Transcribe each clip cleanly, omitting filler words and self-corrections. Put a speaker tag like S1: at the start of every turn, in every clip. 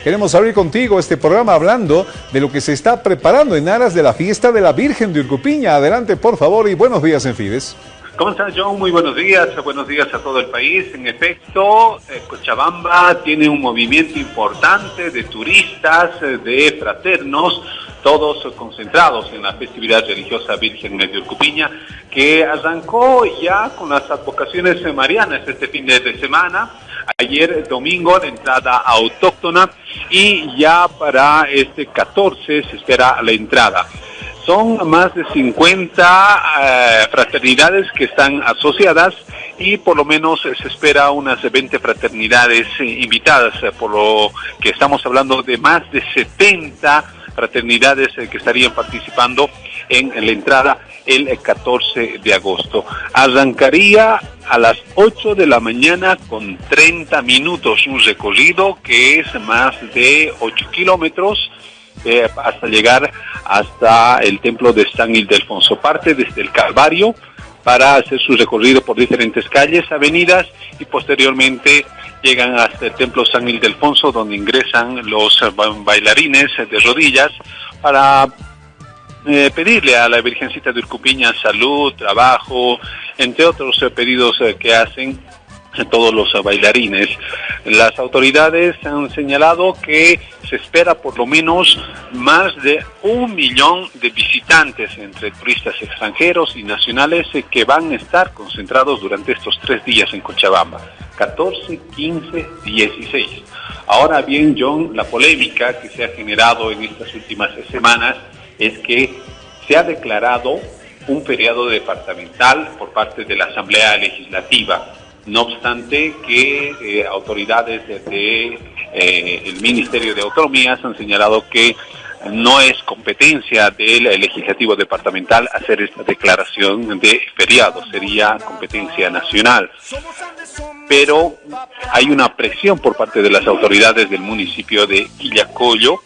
S1: Queremos abrir contigo este programa hablando de lo que se está preparando en aras de la fiesta de la Virgen de Urcupiña. Adelante, por favor, y buenos días en Fides.
S2: ¿Cómo estás, John? Muy buenos días a todo el país. En efecto, Cochabamba tiene un movimiento importante de turistas, de fraternos, todos concentrados en la festividad religiosa Virgen de Urcupiña, que arrancó ya con las advocaciones marianas este fin de semana. Ayer domingo la entrada autóctona y ya para este 14 se espera la entrada. Son más de 50 fraternidades que están asociadas y por lo menos se espera unas 20 fraternidades invitadas, por lo que estamos hablando de más de 70 fraternidades que estarían participando en la entrada el 14 de agosto. Arrancaría a las 8 de la mañana con 30 minutos, un recorrido que es más de 8 kilómetros hasta llegar hasta el templo de San Ildefonso. Parte desde el Calvario para hacer su recorrido por diferentes calles, avenidas y posteriormente llegan hasta el templo San Ildefonso, donde ingresan los bailarines de rodillas para pedirle a la Virgencita de Urcupiña salud, trabajo, entre otros pedidos que hacen todos los bailarines. Las autoridades han señalado que se espera por lo menos más de 1 millón de visitantes entre turistas extranjeros y nacionales que van a estar concentrados durante estos 3 días en Cochabamba, 14, 15, 16. Ahora bien, John, la polémica que se ha generado en estas últimas semanas es que se ha declarado un feriado departamental por parte de la Asamblea Legislativa. No obstante que autoridades del Ministerio de Autonomías han señalado que no es competencia del Legislativo Departamental hacer esta declaración de feriado, sería competencia nacional. Pero hay una presión por parte de las autoridades del municipio de Quillacollo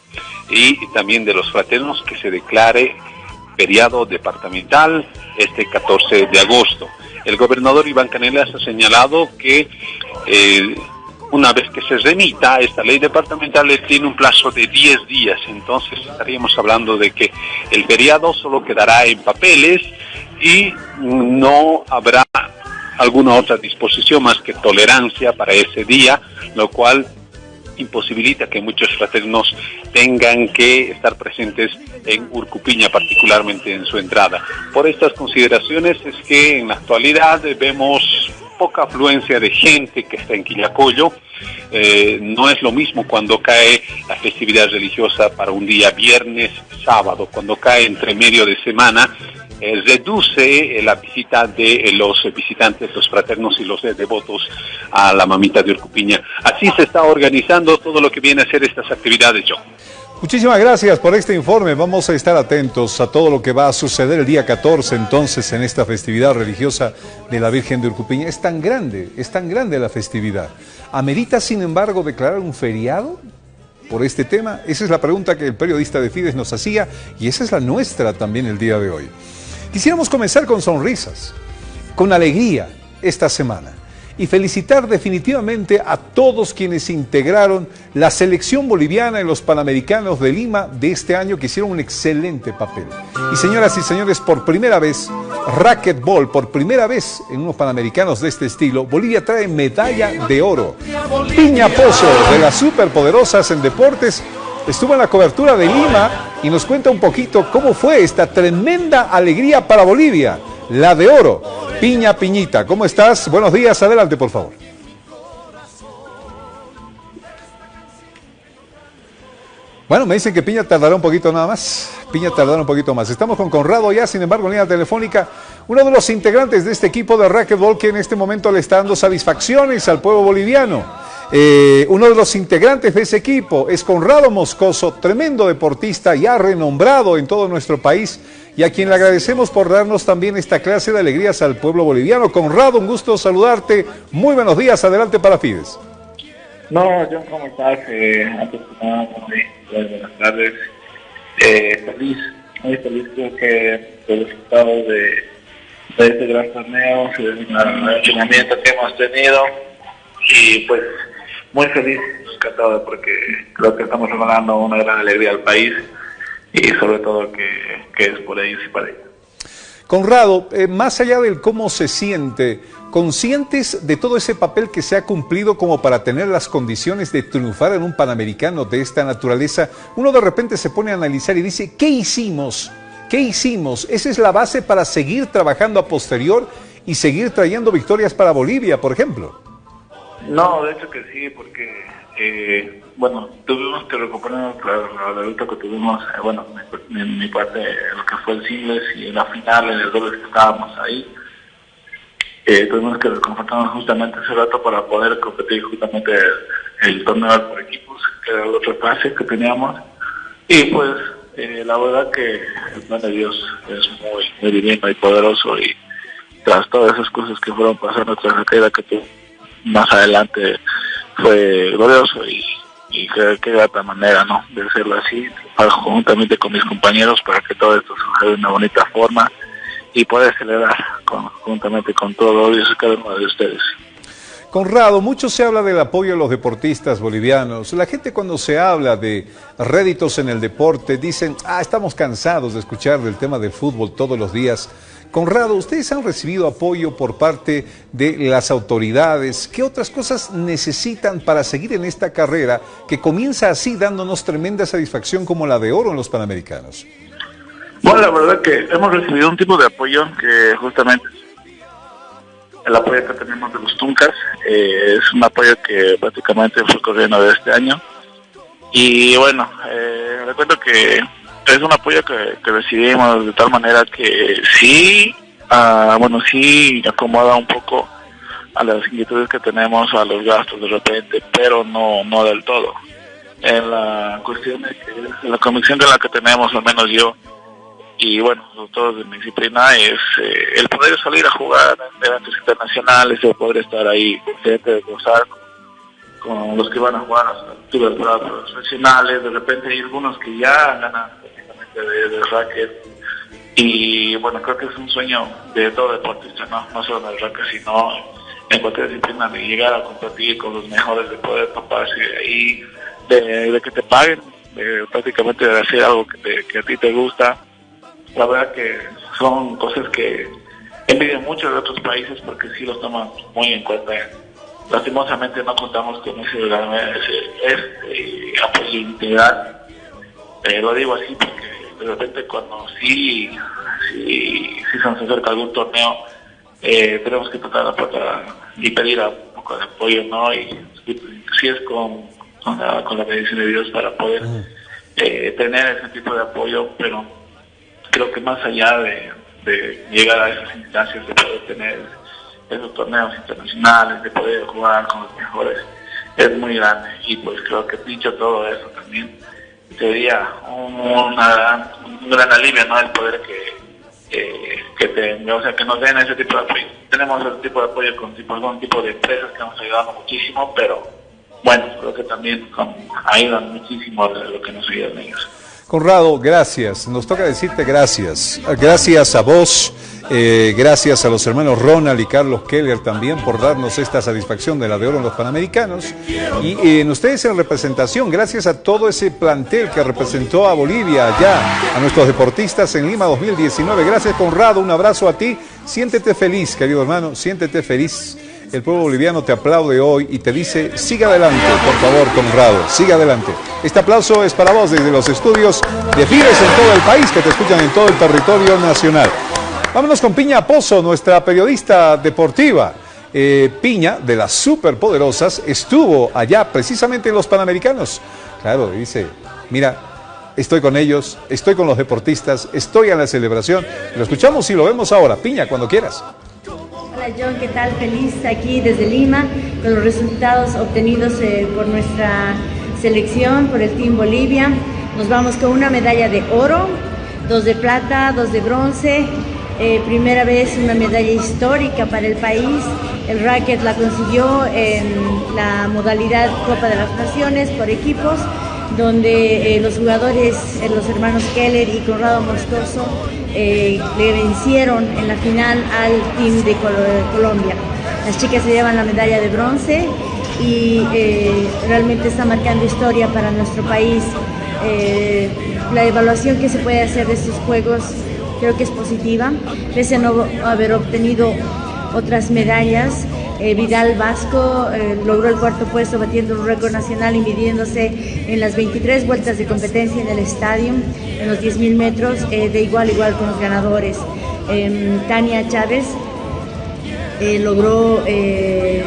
S2: y también de los fraternos que se declare feriado departamental este 14 de agosto. El gobernador Iván Canelas ha señalado que una vez que se remita esta ley departamental tiene un plazo de 10 días, entonces estaríamos hablando de que el feriado solo quedará en papeles y no habrá alguna otra disposición más que tolerancia para ese día, lo cual imposibilita que muchos fraternos tengan que estar presentes en Urcupiña, particularmente en su entrada. Por estas consideraciones es que en la actualidad vemos poca afluencia de gente que está en Quillacollo. No es lo mismo cuando cae la festividad religiosa para un día viernes, sábado, cuando cae entre medio de semana. Reduce la visita de los visitantes, los fraternos y los devotos a la mamita de Urcupiña. Así se está organizando todo lo que viene a ser estas actividades, John.
S1: Muchísimas gracias por este informe. Vamos a estar atentos a todo lo que va a suceder el día 14 entonces en esta festividad religiosa de la Virgen de Urcupiña. Es tan grande la festividad. ¿Amerita, sin embargo, declarar un feriado por este tema? Esa es la pregunta que el periodista de Fides nos hacía y esa es la nuestra también el día de hoy. Quisiéramos comenzar con sonrisas, con alegría esta semana y felicitar definitivamente a todos quienes integraron la selección boliviana en los Panamericanos de Lima de este año, que hicieron un excelente papel. Y señoras y señores, por primera vez, racquetball, por primera vez en unos Panamericanos de este estilo, Bolivia trae medalla de oro. Piña Pozo, de las superpoderosas en deportes, estuvo en la cobertura de Lima y nos cuenta un poquito cómo fue esta tremenda alegría para Bolivia, la de oro. Piñita, ¿cómo estás? Buenos días, adelante por favor. Bueno, me dicen que Piña tardará un poquito nada más. Estamos con Conrado ya, sin embargo, en línea telefónica, uno de los integrantes de este equipo de racquetball que en este momento le está dando satisfacciones al pueblo boliviano. Uno de los integrantes de ese equipo es Conrado Moscoso, tremendo deportista ya renombrado en todo nuestro país y a quien le agradecemos por darnos también esta clase de alegrías al pueblo boliviano. Conrado, un gusto saludarte. Muy buenos días, adelante para Fides.
S3: No, John, ¿cómo estás? Antes que nada, buenas tardes. Muy feliz creo que por el resultado de este gran torneo, el entrenamiento que hemos tenido y pues muy feliz, encantado, porque creo que estamos regalando una gran alegría al país y sobre todo que es por ellos y para ellos.
S1: Conrado, más allá del cómo se siente, ¿conscientes de todo ese papel que se ha cumplido como para tener las condiciones de triunfar en un Panamericano de esta naturaleza? Uno de repente se pone a analizar y dice, ¿qué hicimos? ¿Qué hicimos? Esa es la base para seguir trabajando a posterior y seguir trayendo victorias para Bolivia, por ejemplo.
S3: No, de hecho que sí, porque tuvimos que recuperar la lucha que tuvimos, en mi parte, lo que fue el singles y en la final, en el doble que estábamos ahí. Tuvimos que reconfortarnos justamente ese rato para poder competir justamente el torneo por equipos, que era el otro pase que teníamos. Y pues la verdad que el plan de Dios es muy divino y poderoso, y tras todas esas cosas que fueron pasando tras la caída que tuvo más adelante, fue glorioso y qué grata manera, ¿no?, de hacerlo así, conjuntamente con mis compañeros, para que todo esto suceda de una bonita forma y poder celebrar conjuntamente con todos y cada uno de ustedes.
S1: Conrado, mucho se habla del apoyo a los deportistas bolivianos. La gente, cuando se habla de réditos en el deporte, dicen, estamos cansados de escuchar del tema del fútbol todos los días. Conrado, ¿ustedes han recibido apoyo por parte de las autoridades? ¿Qué otras cosas necesitan para seguir en esta carrera que comienza así, dándonos tremenda satisfacción como la de oro en los Panamericanos?
S3: Bueno, la verdad que hemos recibido un tipo de apoyo que justamente el apoyo que tenemos de los Tuncas, es un apoyo que prácticamente fue corriendo de este año. Y bueno, recuerdo que es un apoyo que recibimos de tal manera que sí acomoda un poco a las inquietudes que tenemos, a los gastos de repente, pero no del todo. En la cuestión de que la convicción de la que tenemos, al menos yo, y bueno, todos de mi disciplina, es el poder salir a jugar en eventos internacionales, el poder estar ahí presente, de gozar con los que van a jugar a las alturas profesionales. De repente hay algunos que ya ganan de racket, y bueno, creo que es un sueño de todo deportista, no solo en el racket, sino en cualquier disciplina, de llegar a competir con los mejores, de poder toparse ahí, de que te paguen, prácticamente de hacer algo que a ti te gusta. La verdad que son cosas que envidio mucho de otros países, porque sí los toman muy en cuenta. Lastimosamente no contamos con ese apoyo integral. Lo digo así porque de repente cuando sí se nos acerca algún torneo, tenemos que tocar la puerta y pedir un poco de apoyo, ¿no? Y si es con la bendición de Dios para poder tener ese tipo de apoyo, pero creo que más allá de llegar a esas instancias, de poder tener esos torneos internacionales, de poder jugar con los mejores, es muy grande. Y pues creo que dicho todo eso, también sería un gran alivio, ¿no?, el poder que nos den ese tipo de apoyo. Tenemos ese tipo de apoyo con algún tipo de empresas que nos ayudan muchísimo, pero bueno, creo que también ayudan muchísimo de lo que nos ayudan ellos.
S1: Conrado, gracias. Nos toca decirte gracias. Gracias a vos, gracias a los hermanos Ronald y Carlos Keller también por darnos esta satisfacción de la de oro en los Panamericanos. Y en ustedes en representación, gracias a todo ese plantel que representó a Bolivia allá, a nuestros deportistas en Lima 2019. Gracias, Conrado, un abrazo a ti. Siéntete feliz, querido hermano, siéntete feliz. El pueblo boliviano te aplaude hoy y te dice, siga adelante, por favor, Conrado, siga adelante. Este aplauso es para vos desde los estudios de Fides en todo el país, que te escuchan en todo el territorio nacional. Vámonos con Piña Pozo, nuestra periodista deportiva. Piña, de las superpoderosas, estuvo allá precisamente en los Panamericanos. Claro, dice, mira, estoy con ellos, estoy con los deportistas, estoy en la celebración. Lo escuchamos y lo vemos ahora. Piña, cuando quieras.
S4: Hola John, ¿qué tal? Feliz aquí desde Lima con los resultados obtenidos por nuestra selección, por el Team Bolivia. Nos vamos con una medalla de oro, 2 de plata, 2 de bronce. Primera vez una medalla histórica para el país. El racket la consiguió en la modalidad Copa de las Naciones por equipos, donde los jugadores, los hermanos Keller y Conrado Moscoso, le vencieron en la final al team de Colombia. Las chicas se llevan la medalla de bronce y realmente está marcando historia para nuestro país. La evaluación que se puede hacer de estos Juegos creo que es positiva, pese a no haber obtenido otras medallas. Vidal Vasco logró el cuarto puesto batiendo un récord nacional y midiéndose en las 23 vueltas de competencia en el estadio, en los 10.000 metros, de igual a igual con los ganadores. Tania Chávez logró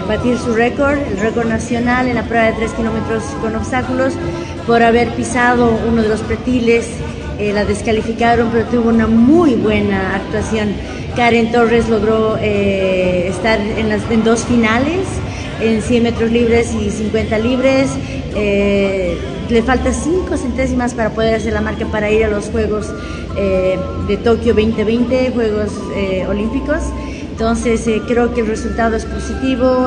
S4: batir su récord, el récord nacional en la prueba de 3 kilómetros con obstáculos, por haber pisado uno de los pretiles. La descalificaron, pero tuvo una muy buena actuación. Karen Torres logró estar en dos finales, en 100 metros libres y 50 libres. Le falta 5 centésimas para poder hacer la marca para ir a los Juegos de Tokio 2020, Juegos Olímpicos. Entonces creo que el resultado es positivo.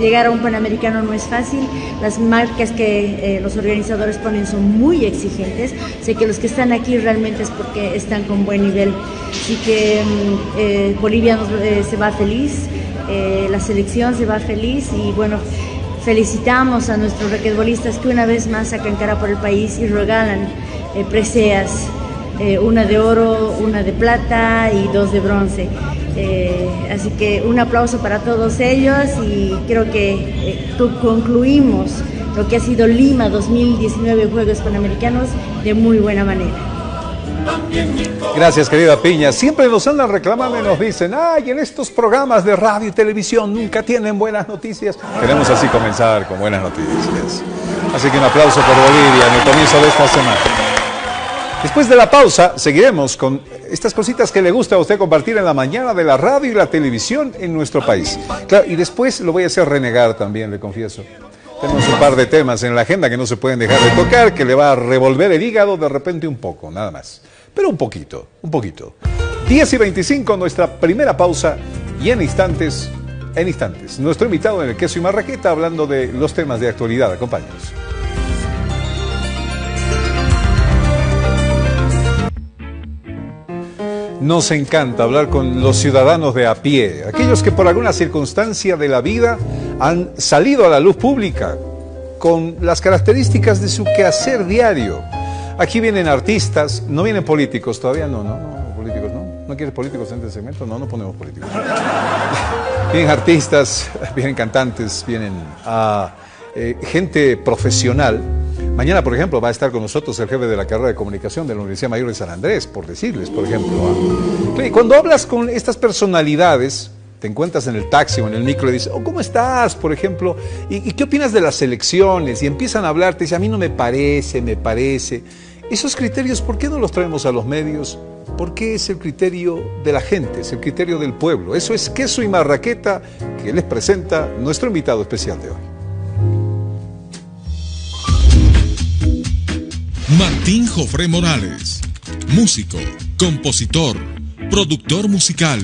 S4: Llegar a un Panamericano no es fácil. Las marcas que los organizadores ponen son muy exigentes. Sé que los que están aquí realmente es porque están con buen nivel. Así que Bolivia se va feliz, la selección se va feliz y bueno, felicitamos a nuestros raquetbolistas que una vez más sacan cara por el país y regalan preseas, una de oro, una de plata y 2 de bronce. Así que un aplauso para todos ellos y creo que concluimos lo que ha sido Lima 2019 Juegos Panamericanos de muy buena manera.
S1: Gracias, querida Piña. Siempre nos andan reclamando y nos dicen, ay, en estos programas de radio y televisión nunca tienen buenas noticias. Queremos así comenzar con buenas noticias. Así que un aplauso por Bolivia en el comienzo de esta semana. Después de la pausa, seguiremos con estas cositas que le gusta a usted compartir en la mañana de la radio y la televisión en nuestro país. Claro, y después lo voy a hacer renegar también, le confieso. Tenemos un par de temas en la agenda que no se pueden dejar de tocar, que le va a revolver el hígado de repente un poco, nada más. Pero un poquito, un poquito. 10:25, nuestra primera pausa, y en instantes, nuestro invitado en el Queso y Marraqueta hablando de los temas de actualidad. Acompáñanos. Nos encanta hablar con los ciudadanos de a pie, aquellos que por alguna circunstancia de la vida han salido a la luz pública con las características de su quehacer diario. Aquí vienen artistas, no vienen políticos, todavía no, políticos no. ¿No quieres políticos en este segmento? No ponemos políticos. Vienen artistas, vienen cantantes, vienen gente profesional. Mañana, por ejemplo, va a estar con nosotros el jefe de la carrera de comunicación de la Universidad Mayor de San Andrés, por decirles, por ejemplo. Cuando hablas con estas personalidades, te encuentras en el taxi o en el micro y dices, oh, ¿cómo estás? Por ejemplo, ¿y qué opinas de las elecciones? Y empiezan a hablar, te dicen, a mí no me parece. Esos criterios, ¿por qué no los traemos a los medios? Porque es el criterio de la gente, es el criterio del pueblo. Eso es Queso y Marraqueta, que les presenta nuestro invitado especial de hoy.
S5: Martín Jofré Morales, músico, compositor, productor musical,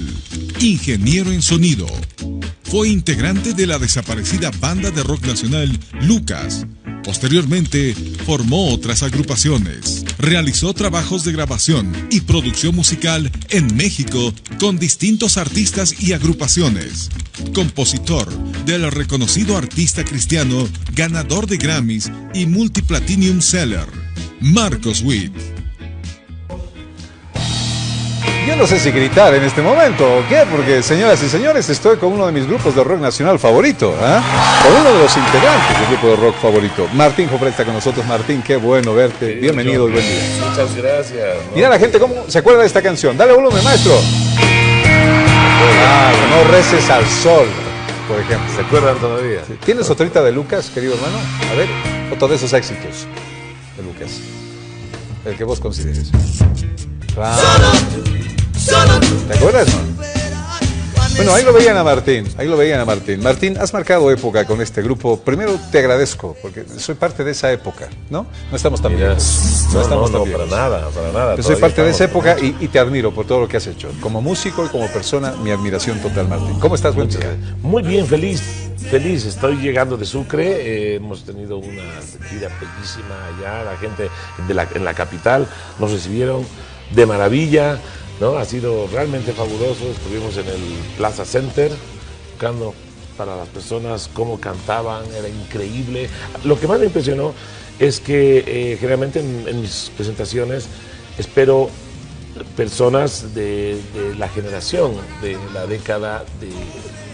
S5: ingeniero en sonido. Fue integrante de la desaparecida banda de rock nacional Lucas. Posteriormente, formó otras agrupaciones. Realizó trabajos de grabación y producción musical en México con distintos artistas y agrupaciones. Compositor del reconocido artista cristiano, ganador de Grammys y multiplatinum seller, Marcos Witt.
S1: Yo no sé si gritar en este momento o qué, porque señoras y señores, estoy con uno de mis grupos de rock nacional favorito, con uno de los integrantes del grupo de rock favorito. Martín Jofré está con nosotros. Martín, qué bueno verte, sí, bienvenido y buen día.
S6: Muchas gracias.
S1: Mira la gente cómo se acuerda de esta canción. Dale volumen, maestro. No reces al sol, por ejemplo.
S6: ¿Se acuerdan todavía?
S1: Sí. ¿Tienes otrita de Lucas, querido hermano? A ver, otro de esos éxitos de Lucas, el que vos consideres. Claro. ¿Te acuerdas, no? Bueno, ahí lo veían a Martín. Martín, has marcado época con este grupo. Primero te agradezco, porque soy parte de esa época, ¿no? No estamos tan viejos.
S6: No, para nada.
S1: Yo soy parte de esa época y te admiro por todo lo que has hecho. Como músico y como persona, mi admiración total, Martín. ¿Cómo estás? Buen día.
S6: Muy bien, feliz. Estoy llegando de Sucre. Hemos tenido una gira bellísima allá. La gente en la capital nos recibieron de maravilla, ¿no? Ha sido realmente fabuloso. Estuvimos en el Plaza Center tocando para las personas, cómo cantaban, era increíble. Lo que más me impresionó es que generalmente en mis presentaciones espero personas de la generación, de la década de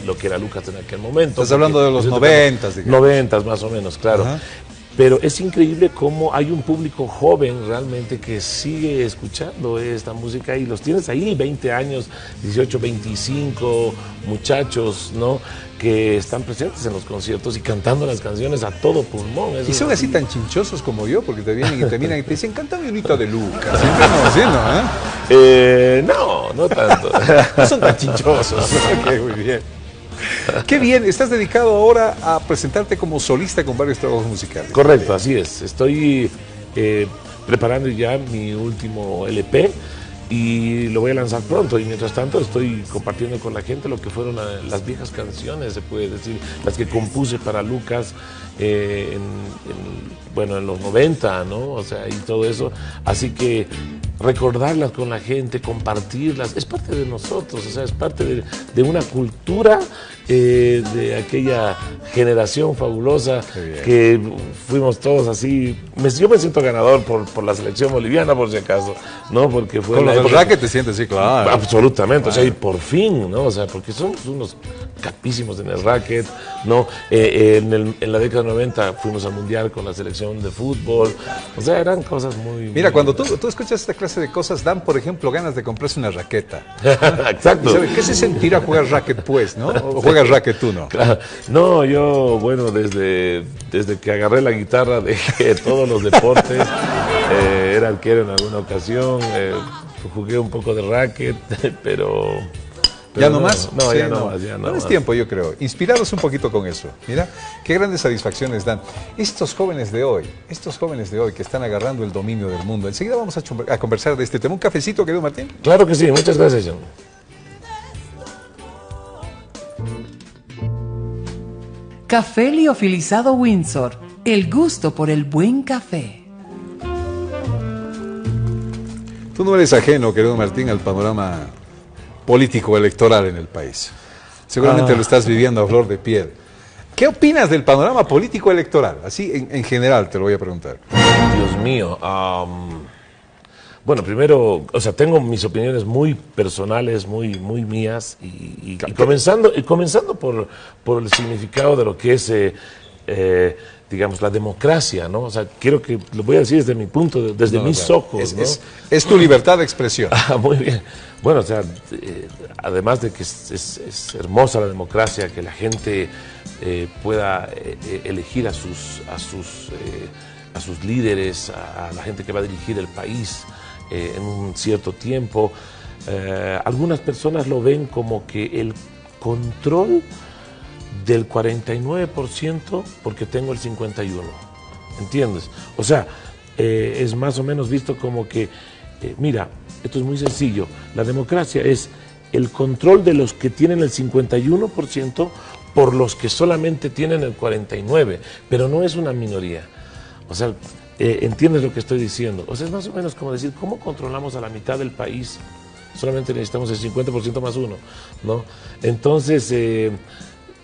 S6: lo que era Lucas en aquel momento.
S1: Estás hablando de los 90s, digamos.
S6: 90s más o menos, claro. Ajá. Pero es increíble cómo hay un público joven realmente que sigue escuchando esta música y los tienes ahí, 20 años, 18, 25 muchachos, ¿no? Que están presentes en los conciertos y cantando las canciones a todo pulmón.
S1: Eso y son así tan chinchosos como yo, porque te vienen y te miran y te dicen, cántame unita de Lucas. Siempre estamos haciendo, ¿eh?
S6: No tanto.
S1: No son tan chinchosos. Okay, muy bien. Qué bien, estás dedicado ahora a presentarte como solista con varios trabajos musicales.
S6: Correcto, así es. Estoy preparando ya mi último LP y lo voy a lanzar pronto. Y mientras tanto estoy compartiendo con la gente lo que fueron las viejas canciones, se puede decir, las que compuse para Lucas en los 90, ¿no? O sea, y todo eso. Así que recordarlas con la gente, compartirlas, es parte de nosotros, o sea, es parte de una cultura de aquella generación fabulosa que fuimos todos así. Yo me siento ganador por la selección boliviana, por si acaso, ¿no? Porque fue
S1: con los racket te sientes, sí, claro.
S6: Absolutamente, claro. O sea, y por fin, ¿no? O sea, porque somos unos capísimos en el racket, ¿no? En la década de 90 fuimos al mundial con la selección de fútbol, o sea, eran cosas muy...
S1: Mira, cuando tú escuchas esta clase de cosas, dan, por ejemplo, ganas de comprarse una raqueta.
S6: Exacto.
S1: ¿Sabes qué se sentirá jugar racket, pues, no? ¿O juegas racket tú, no?
S6: Claro. No, yo, bueno, desde que agarré la guitarra dejé todos los deportes, era arquero en alguna ocasión, jugué un poco de racket, pero
S1: ¿Ya no más?
S6: No,
S1: sí,
S6: ya no más, ya no
S1: es
S6: más.
S1: tiempo, yo creo. Inspirados un poquito con eso. Mira, qué grandes satisfacciones dan. Estos jóvenes de hoy que están agarrando el dominio del mundo. Enseguida vamos a conversar de este tema. ¿Un cafecito, querido Martín?
S6: Claro que sí, muchas gracias, John.
S7: Café liofilizado Windsor. El gusto por el buen café.
S1: Tú no eres ajeno, querido Martín, al panorama político electoral en el país. Seguramente lo estás viviendo a flor de piel. ¿Qué opinas del panorama político electoral? Así en general te lo voy a preguntar.
S6: Dios mío. Bueno, primero, o sea, tengo mis opiniones muy personales, muy mías, y comenzando por el significado de lo que es, digamos, la democracia, ¿no? O sea, quiero que lo voy a decir desde mi punto, desde mis ojos, ¿no?
S1: Es tu libertad de expresión.
S6: Muy bien. Bueno, o sea, además de que es hermosa la democracia, que la gente pueda elegir a sus líderes, a la gente que va a dirigir el país en un cierto tiempo. Algunas personas lo ven como que el control del 49% porque tengo el 51%, ¿entiendes? O sea, es más o menos visto como que, mira, esto es muy sencillo, la democracia es el control de los que tienen el 51% por los que solamente tienen el 49%, pero no es una minoría. O sea, ¿entiendes lo que estoy diciendo? O sea, es más o menos como decir, ¿cómo controlamos a la mitad del país? Solamente necesitamos el 50% más uno, ¿no? Entonces,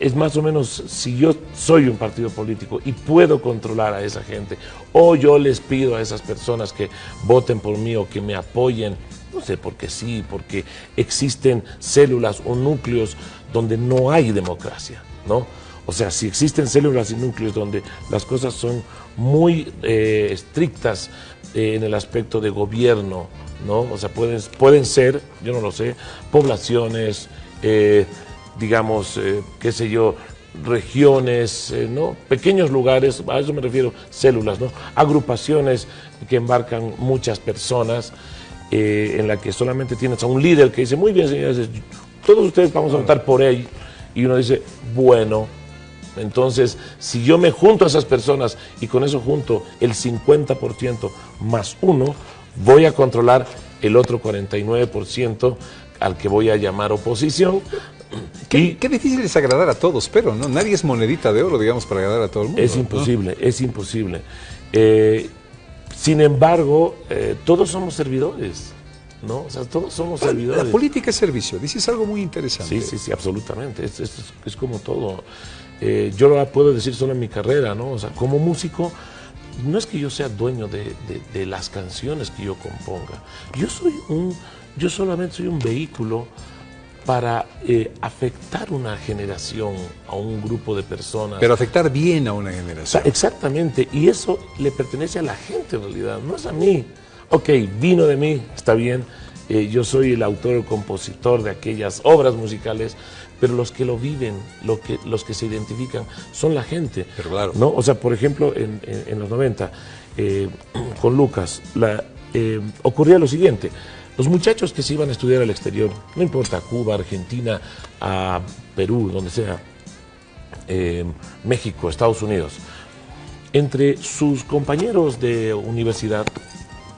S6: es más o menos, si yo soy un partido político y puedo controlar a esa gente, o yo les pido a esas personas que voten por mí o que me apoyen, no sé, porque sí, porque existen células o núcleos donde no hay democracia, ¿no? O sea, si existen células y núcleos donde las cosas son muy estrictas en el aspecto de gobierno, ¿no? O sea, pueden ser, yo no lo sé, poblaciones, digamos, qué sé yo, regiones, ¿no? Pequeños lugares, a eso me refiero, células, ¿no? Agrupaciones que embarcan muchas personas, en la que solamente tienes a un líder que dice, muy bien, señores, todos ustedes vamos a votar por él, y uno dice, bueno, entonces, si yo me junto a esas personas y con eso junto el 50% más uno, voy a controlar el otro 49% al que voy a llamar oposición.
S1: Qué difícil es agradar a todos, pero no, nadie es monedita de oro, digamos, para agradar a todo el mundo.
S6: Es imposible, ¿no? Es imposible. Sin embargo, todos somos servidores. ¿no? O sea, todos somos servidores.
S1: La política es servicio, dices algo muy interesante.
S6: Sí, absolutamente. Es como todo. Yo lo puedo decir solo en mi carrera, ¿no? O sea, como músico, no es que yo sea dueño de las canciones que yo componga. Yo solamente soy un vehículo para afectar una generación, a un grupo de personas.
S1: Pero afectar bien a una generación.
S6: Exactamente, y eso le pertenece a la gente en realidad, no es a mí. Ok, vino de mí, está bien, yo soy el autor o compositor de aquellas obras musicales, pero los que lo viven, los que se identifican, son la gente.
S1: Pero claro.
S6: ¿No? O sea, por ejemplo, en los 90, con Lucas, ocurría lo siguiente. Los muchachos que se iban a estudiar al exterior, no importa, Cuba, Argentina, a Perú, donde sea, México, Estados Unidos, entre sus compañeros de universidad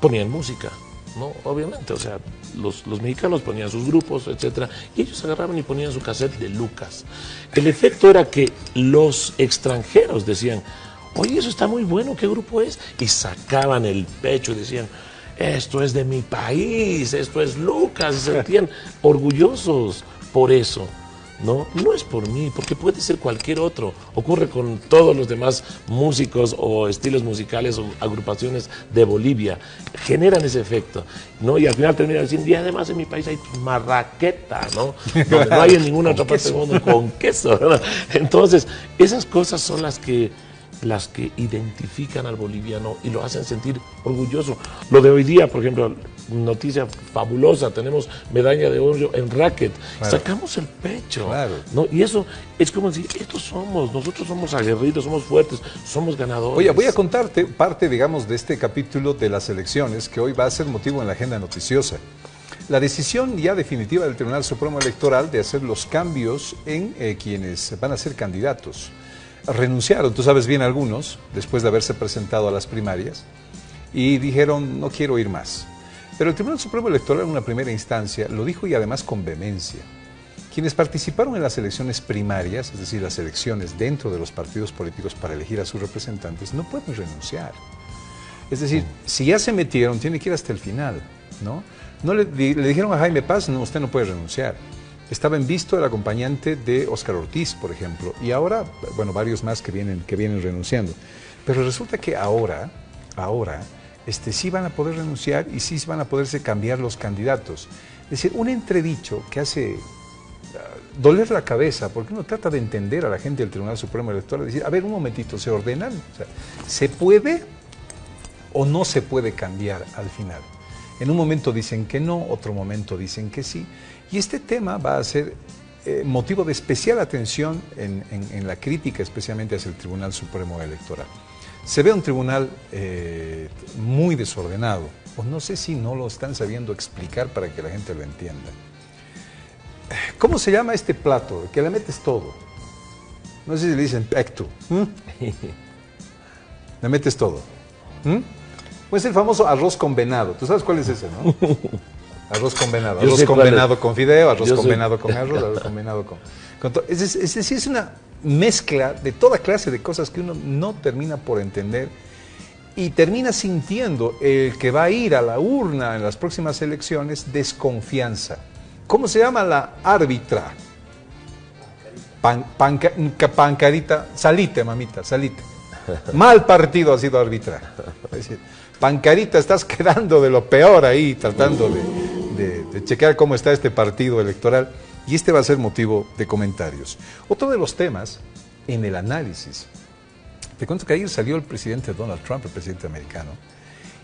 S6: ponían música, ¿no? Obviamente, o sea, los mexicanos ponían sus grupos, etcétera, y ellos agarraban y ponían su cassette de Lucas. El efecto era que los extranjeros decían, oye, eso está muy bueno, ¿qué grupo es? Y sacaban el pecho y decían, esto es de mi país, esto es Lucas, y se sentían orgullosos por eso, ¿no? No es por mí, porque puede ser cualquier otro. Ocurre con todos los demás músicos o estilos musicales o agrupaciones de Bolivia. Generan ese efecto, ¿no? Y al final terminan diciendo, y además en mi país hay marraqueta, ¿no? Donde no hay en ninguna otra parte del mundo con queso, ¿verdad? Entonces, esas cosas son las que identifican al boliviano y lo hacen sentir orgulloso. Lo de hoy día, por ejemplo, noticia fabulosa, tenemos medalla de oro en racket, claro. Sacamos el pecho,
S1: claro.
S6: ¿no? Y eso es como decir, nosotros somos aguerridos, somos fuertes, somos ganadores.
S1: Oye, voy a contarte parte, digamos, de este capítulo de las elecciones que hoy va a ser motivo en la agenda noticiosa. La decisión ya definitiva del Tribunal Supremo Electoral de hacer los cambios en quienes van a ser candidatos. Renunciaron, tú sabes bien, algunos, después de haberse presentado a las primarias, y dijeron, no quiero ir más. Pero el Tribunal Supremo Electoral en una primera instancia lo dijo y además con vehemencia. Quienes participaron en las elecciones primarias, es decir, las elecciones dentro de los partidos políticos para elegir a sus representantes, no pueden renunciar. Es decir, si ya se metieron, tiene que ir hasta el final, ¿no? No le dijeron a Jaime Paz, no, usted no puede renunciar. Estaba en visto el acompañante de Óscar Ortiz, por ejemplo, y ahora, bueno, varios más que vienen renunciando. Pero resulta que ahora sí van a poder renunciar y sí van a poderse cambiar los candidatos. Es decir, un entredicho que hace doler la cabeza, porque uno trata de entender a la gente del Tribunal Supremo Electoral, decir, a ver, un momentito, ¿se ordenan? O sea, ¿se puede o no se puede cambiar al final? En un momento dicen que no, otro momento dicen que sí. Y este tema va a ser motivo de especial atención en la crítica, especialmente hacia el Tribunal Supremo Electoral. Se ve un tribunal muy desordenado, o no sé si no lo están sabiendo explicar para que la gente lo entienda. ¿Cómo se llama este plato? Que le metes todo. No sé si le dicen pecto. Le metes todo. Pues el famoso arroz con venado. ¿Tú sabes cuál es ese, no? Arroz con venado. Arroz con venado con fideo, arroz con venado con arroz, arroz con venado con todo. Es decir, es una mezcla de toda clase de cosas que uno no termina por entender y termina sintiendo el que va a ir a la urna en las próximas elecciones desconfianza. ¿Cómo se llama la árbitra? Pancarita, salite, mamita, salite. Mal partido ha sido árbitra. Es decir, Pancarita, estás quedando de lo peor ahí, tratando de chequear cómo está este partido electoral, y este va a ser motivo de comentarios. Otro de los temas en el análisis, te cuento que ayer salió el presidente Donald Trump, el presidente americano,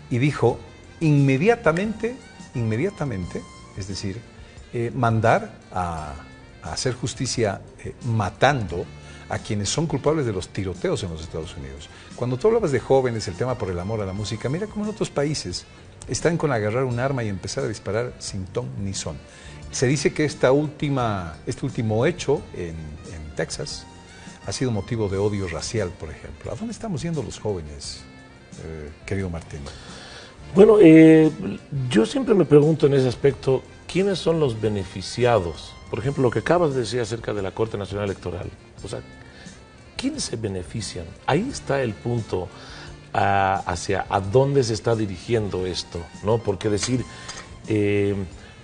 S1: y dijo inmediatamente, es decir, mandar a hacer justicia matando a quienes son culpables de los tiroteos en los Estados Unidos. Cuando tú hablabas de jóvenes, el tema por el amor a la música, mira cómo en otros países están con agarrar un arma y empezar a disparar sin ton ni son. Se dice que este último hecho en Texas ha sido motivo de odio racial, por ejemplo. ¿A dónde estamos yendo los jóvenes, querido Martín?
S6: Bueno, yo siempre me pregunto en ese aspecto, ¿quiénes son los beneficiados? Por ejemplo, lo que acabas de decir acerca de la Corte Nacional Electoral. O sea, ¿quiénes se benefician? Ahí está el punto hacia a dónde se está dirigiendo esto, ¿no? Porque decir,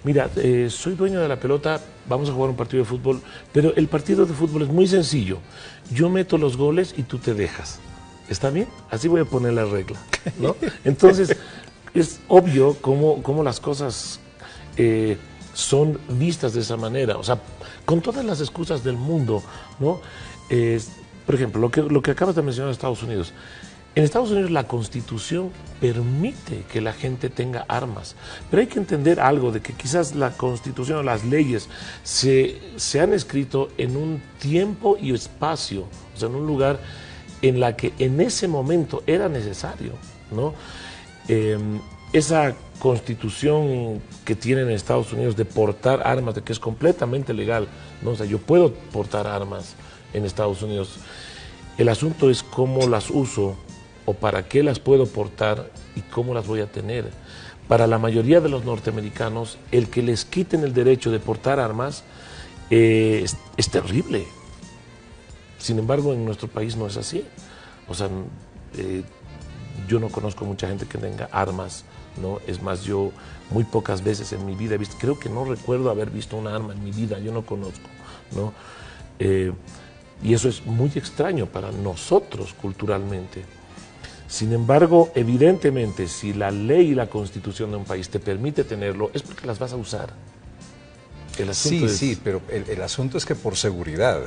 S6: Mira, soy dueño de la pelota, vamos a jugar un partido de fútbol, pero el partido de fútbol es muy sencillo. Yo meto los goles y tú te dejas. ¿Está bien? Así voy a poner la regla, ¿no? Entonces, es obvio cómo las cosas son vistas de esa manera. O sea, con todas las excusas del mundo, ¿no? Por ejemplo, lo que acabas de mencionar en Estados Unidos. En Estados Unidos la Constitución permite que la gente tenga armas, pero hay que entender algo de que quizás la Constitución o las leyes se han escrito en un tiempo y espacio, o sea, en un lugar en la que en ese momento era necesario, ¿no? Esa Constitución que tienen en Estados Unidos de portar armas, de que es completamente legal, ¿no? O sea, yo puedo portar armas en Estados Unidos. El asunto es cómo las uso o para qué las puedo portar y cómo las voy a tener. Para la mayoría de los norteamericanos, el que les quiten el derecho de portar armas es terrible. Sin embargo, en nuestro país no es así. O sea, yo no conozco mucha gente que tenga armas, ¿no? Es más, yo muy pocas veces en mi vida he visto, creo que no recuerdo haber visto una arma en mi vida, yo no conozco, ¿no? Y eso es muy extraño para nosotros culturalmente. Sin embargo, evidentemente, si la ley y la constitución de un país te permite tenerlo, es porque las vas a usar.
S1: Sí, pero el asunto es que por seguridad,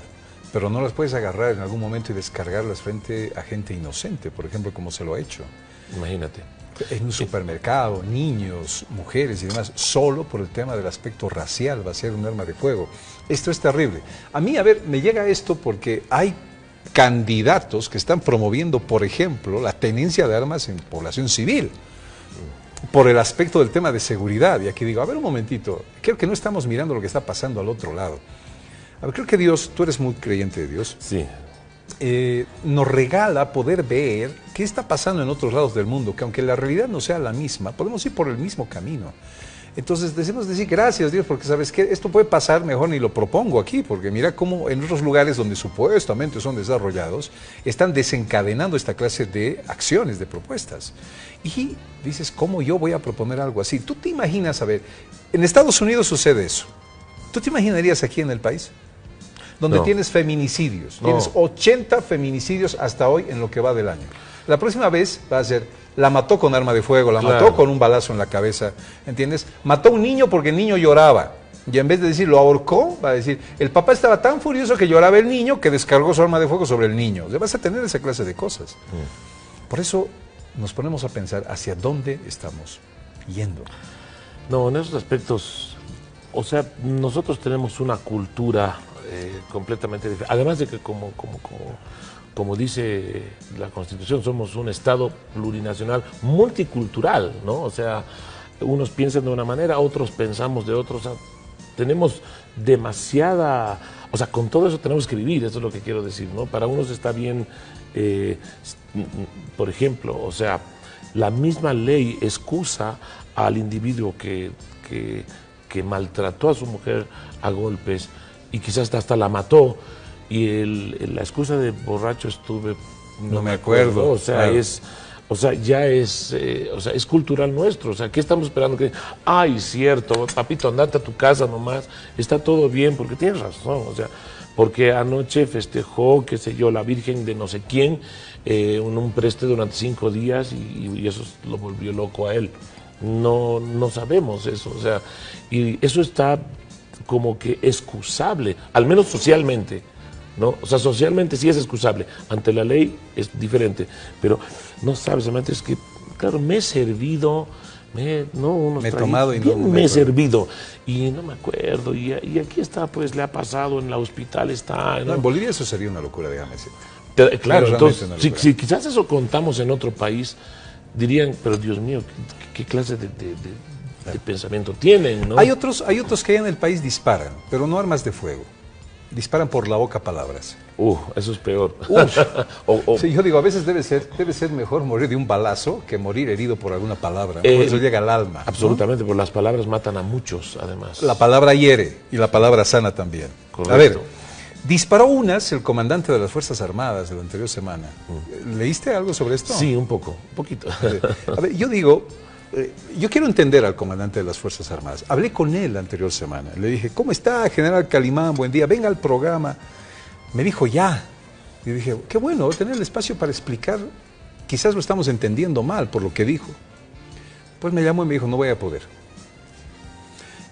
S1: pero no las puedes agarrar en algún momento y descargarlas frente a gente inocente, por ejemplo, como se lo ha hecho.
S6: Imagínate.
S1: En un supermercado, niños, mujeres y demás, solo por el tema del aspecto racial va a ser un arma de fuego. Esto es terrible. A mí, a ver, me llega esto porque hay candidatos que están promoviendo, por ejemplo, la tenencia de armas en población civil, por el aspecto del tema de seguridad. Y aquí digo, a ver un momentito, creo que no estamos mirando lo que está pasando al otro lado. A ver, creo que Dios, tú eres muy creyente de Dios.
S6: Sí.
S1: Nos regala poder ver qué está pasando en otros lados del mundo, que aunque la realidad no sea la misma, podemos ir por el mismo camino. Entonces decimos gracias Dios, porque sabes que esto puede pasar, mejor ni lo propongo aquí, porque mira cómo en otros lugares donde supuestamente son desarrollados, están desencadenando esta clase de acciones, de propuestas. Y dices, ¿cómo yo voy a proponer algo así? ¿Tú te imaginas, a ver, en Estados Unidos sucede eso? ¿Tú te imaginarías aquí en el país? Donde
S6: No.
S1: tienes feminicidios,
S6: No.
S1: tienes 80 feminicidios hasta hoy en lo que va del año. La próxima vez va a ser, la mató con arma de fuego, la
S6: Claro.
S1: mató con un balazo en la cabeza, ¿entiendes? Mató a un niño porque el niño lloraba. Y en vez de decir, lo ahorcó, va a decir, el papá estaba tan furioso que lloraba el niño que descargó su arma de fuego sobre el niño. O sea, vas a tener esa clase de cosas. Por eso nos ponemos a pensar hacia dónde estamos yendo.
S6: No, en esos aspectos, o sea, nosotros tenemos una cultura completamente diferente. Además de que como dice la Constitución, somos un Estado plurinacional, multicultural, ¿no? O sea, unos piensan de una manera, otros pensamos de otros. O sea, tenemos demasiada... O sea, con todo eso tenemos que vivir, eso es lo que quiero decir, ¿no? Para unos está bien, por ejemplo, o sea, la misma ley excusa al individuo que maltrató a su mujer a golpes y quizás hasta la mató, y la excusa de borracho estuve,
S1: No me acuerdo.
S6: o sea,
S1: claro.
S6: ya es cultural nuestro. O sea, ¿qué estamos esperando? Que, ay, cierto, papito, andate a tu casa nomás, está todo bien, porque tienes razón, o sea, porque anoche festejó, qué sé yo, la Virgen de no sé quién, en un preste durante 5 días y eso lo volvió loco a él. No sabemos eso, o sea, y eso está como que excusable, al menos socialmente, ¿no? O sea, socialmente sí es excusable, ante la ley es diferente, pero no sabes, realmente es que, claro, me he servido, me he tomado y no me he servido, y no me acuerdo, y aquí está, pues le ha pasado, en el hospital está.
S1: No, en Bolivia eso sería una locura, déjame decirte.
S6: Claro,
S1: Pero
S6: entonces,
S1: realmente
S6: si quizás eso contamos en otro país, dirían, pero Dios mío, ¿qué clase de pensamiento tienen, ¿no?
S1: Hay otros que en el país disparan, pero no armas de fuego. Disparan por la boca palabras.
S6: Eso es peor.
S1: Sí, yo digo, a veces debe ser mejor morir de un balazo que morir herido por alguna palabra. Por eso llega al alma.
S6: Absolutamente, porque las palabras matan a muchos, además.
S1: La palabra hiere y la palabra sana también.
S6: Correcto.
S1: A ver, disparó unas el comandante de las Fuerzas Armadas de la anterior semana. ¿Leíste algo sobre esto?
S6: Sí, un poquito.
S1: A ver, yo digo, yo quiero entender al comandante de las Fuerzas Armadas. Hablé con él la anterior semana. Le dije, ¿cómo está, General Calimán? Buen día, venga al programa. Me dijo, ya. Y dije, qué bueno, voy a tener el espacio para explicar. Quizás lo estamos entendiendo mal por lo que dijo. Pues me llamó y me dijo, no voy a poder.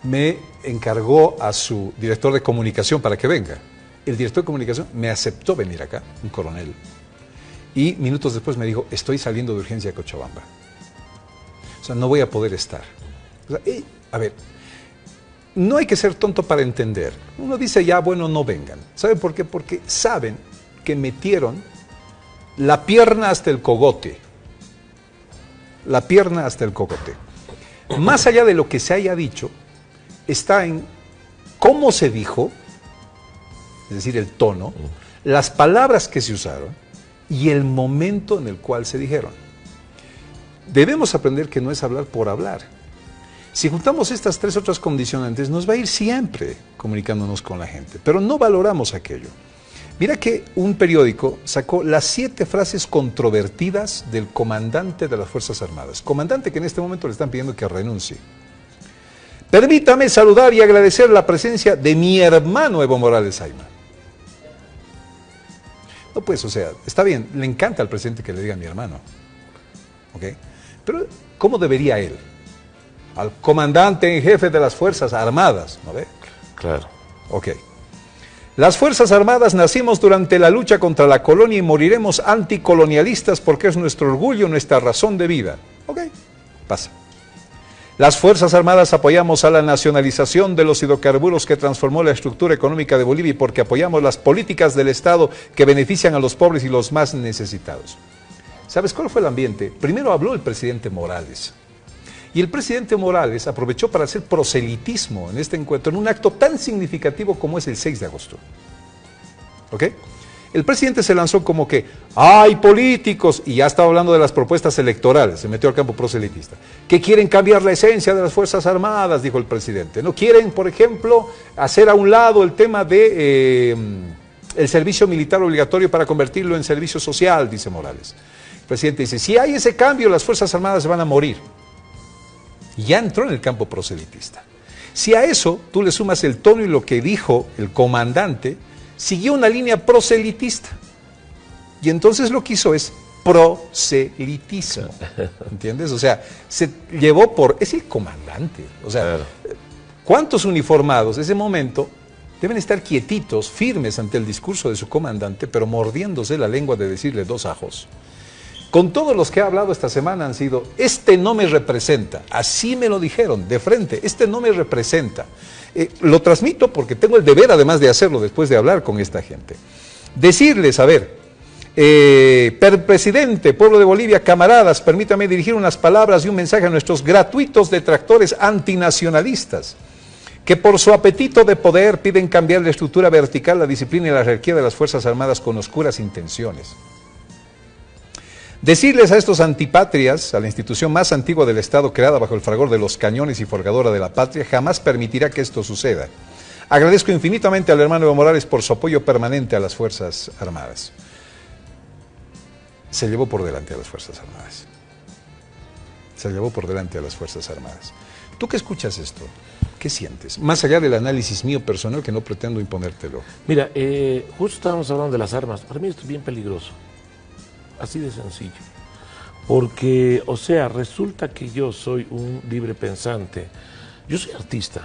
S1: Me encargó a su director de comunicación para que venga. El director de comunicación me aceptó venir acá, un coronel. Y minutos después me dijo, estoy saliendo de urgencia a Cochabamba. O sea, no voy a poder estar. O sea, a ver, no hay que ser tonto para entender. Uno dice, ya, bueno, no vengan. ¿Saben por qué? Porque saben que metieron la pierna hasta el cogote. La pierna hasta el cogote. Más allá de lo que se haya dicho, está en cómo se dijo, es decir, el tono, las palabras que se usaron y el momento en el cual se dijeron. Debemos aprender que no es hablar por hablar. Si juntamos estas tres otras condicionantes, nos va a ir siempre comunicándonos con la gente, pero no valoramos aquello. Mira que un periódico sacó las 7 frases controvertidas del comandante de las Fuerzas Armadas. Comandante que en este momento le están pidiendo que renuncie. Permítame saludar y agradecer la presencia de mi hermano Evo Morales Ayma. No, pues, o sea, está bien, le encanta al presidente que le diga mi hermano. ¿Ok? Pero, ¿cómo debería él? Al comandante en jefe de las Fuerzas Armadas, ¿no ve?
S6: Claro.
S1: Ok. Las Fuerzas Armadas nacimos durante la lucha contra la colonia y moriremos anticolonialistas porque es nuestro orgullo, nuestra razón de vida. Ok, pasa. Las Fuerzas Armadas apoyamos a la nacionalización de los hidrocarburos que transformó la estructura económica de Bolivia y porque apoyamos las políticas del Estado que benefician a los pobres y los más necesitados. ¿Sabes cuál fue el ambiente? Primero habló el presidente Morales. Y el presidente Morales aprovechó para hacer proselitismo en este encuentro, en un acto tan significativo como es el 6 de agosto. ¿Ok? El presidente se lanzó como que, hay políticos, y ya estaba hablando de las propuestas electorales, se metió al campo proselitista, que quieren cambiar la esencia de las Fuerzas Armadas, dijo el presidente. No quieren, por ejemplo, hacer a un lado el tema de el servicio militar obligatorio para convertirlo en servicio social, dice Morales. El presidente dice, si hay ese cambio, las Fuerzas Armadas se van a morir. Y ya entró en el campo proselitista. Si a eso tú le sumas el tono y lo que dijo el comandante, siguió una línea proselitista. Y entonces lo que hizo es proselitismo. ¿Entiendes? O sea, se llevó por... Es el comandante. O sea, claro. ¿Cuántos uniformados en ese momento deben estar quietitos, firmes ante el discurso de su comandante, pero mordiéndose la lengua de decirle 2 ajos? Con todos los que he hablado esta semana han sido, este no me representa, así me lo dijeron de frente, este no me representa. Lo transmito porque tengo el deber además de hacerlo después de hablar con esta gente. Decirles, a ver, presidente, pueblo de Bolivia, camaradas, permítame dirigir unas palabras y un mensaje a nuestros gratuitos detractores antinacionalistas, que por su apetito de poder piden cambiar la estructura vertical, la disciplina y la jerarquía de las Fuerzas Armadas con oscuras intenciones. Decirles a estos antipatrias, a la institución más antigua del Estado creada bajo el fragor de los cañones y forgadora de la patria, jamás permitirá que esto suceda. Agradezco infinitamente al hermano Evo Morales por su apoyo permanente a las Fuerzas Armadas. Se llevó por delante a las Fuerzas Armadas. Se llevó por delante a las Fuerzas Armadas. ¿Tú que escuchas esto? ¿Qué sientes? Más allá del análisis mío personal, que no pretendo imponértelo.
S6: Mira, justo estábamos hablando de las armas. Para mí esto es bien peligroso. Así de sencillo. Porque, o sea, resulta que yo soy un libre pensante. Yo soy artista,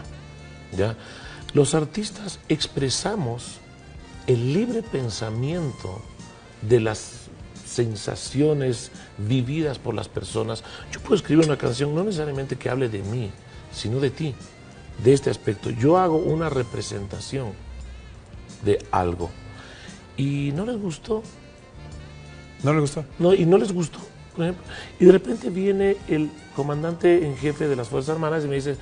S6: ¿ya? Los artistas expresamos el libre pensamiento de las sensaciones vividas por las personas. Yo puedo escribir una canción, no necesariamente que hable de mí, sino de ti, de este aspecto. Yo hago una representación de algo. Y no les gustó.
S1: ¿No les gustó?
S6: No, y no les gustó, por ejemplo. Y de repente viene el comandante en jefe de las Fuerzas Armadas y me dice,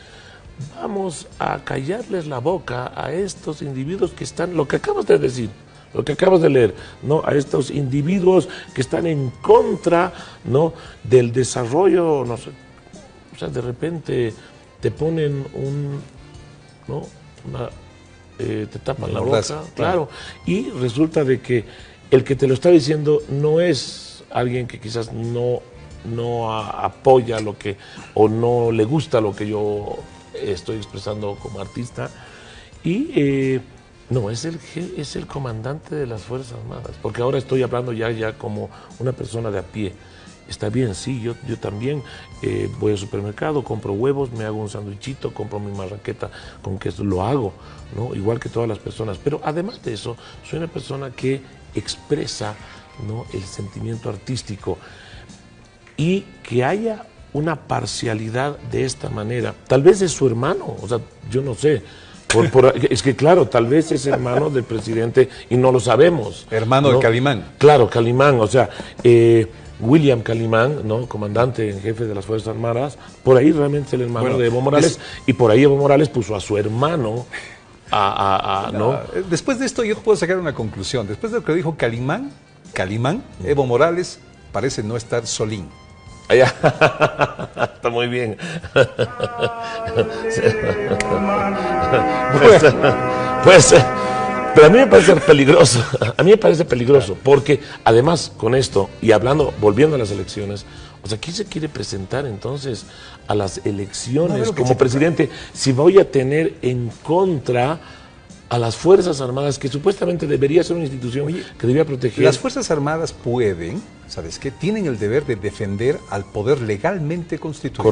S6: vamos a callarles la boca a estos individuos que están, lo que acabas de decir, lo que acabas de leer, ¿no? A estos individuos que están en contra, ¿no? Del desarrollo, no sé. O sea, de repente te ponen ¿no? Te tapan la boca, claro. Y resulta de que el que te lo está diciendo no es alguien que quizás no apoya lo que, o no le gusta lo que yo estoy expresando como artista. Y no, es el comandante de las Fuerzas Armadas, porque ahora estoy hablando ya como una persona de a pie. Está bien, sí, yo también voy al supermercado, compro huevos, me hago un sandwichito, compro mi marraqueta con queso, lo hago, ¿no? Igual que todas las personas. Pero además de eso, soy una persona que expresa, ¿no?, el sentimiento artístico, y que haya una parcialidad de esta manera. Tal vez es su hermano, o sea, yo no sé. Es que claro, tal vez es hermano del presidente y no lo sabemos.
S1: Hermano, ¿no?, de Calimán.
S6: Claro, Calimán, o sea, William Calimán, ¿no?, comandante en jefe de las Fuerzas Armadas, por ahí realmente es el hermano de Evo Morales, y por ahí Evo Morales puso a su hermano ¿no?
S1: Después de esto yo puedo sacar una conclusión. Después de lo que dijo Calimán, Evo Morales parece no estar solín.
S6: Está muy bien. Pues, pero a mí me parece peligroso. A mí me parece peligroso, porque además con esto, y volviendo a las elecciones, o sea, ¿quién se quiere presentar entonces a las elecciones como presidente si voy a tener en contra a las Fuerzas Armadas, que supuestamente debería ser una institución que debía proteger?
S1: Las Fuerzas Armadas pueden, ¿sabes qué? Tienen el deber de defender al poder legalmente constituido.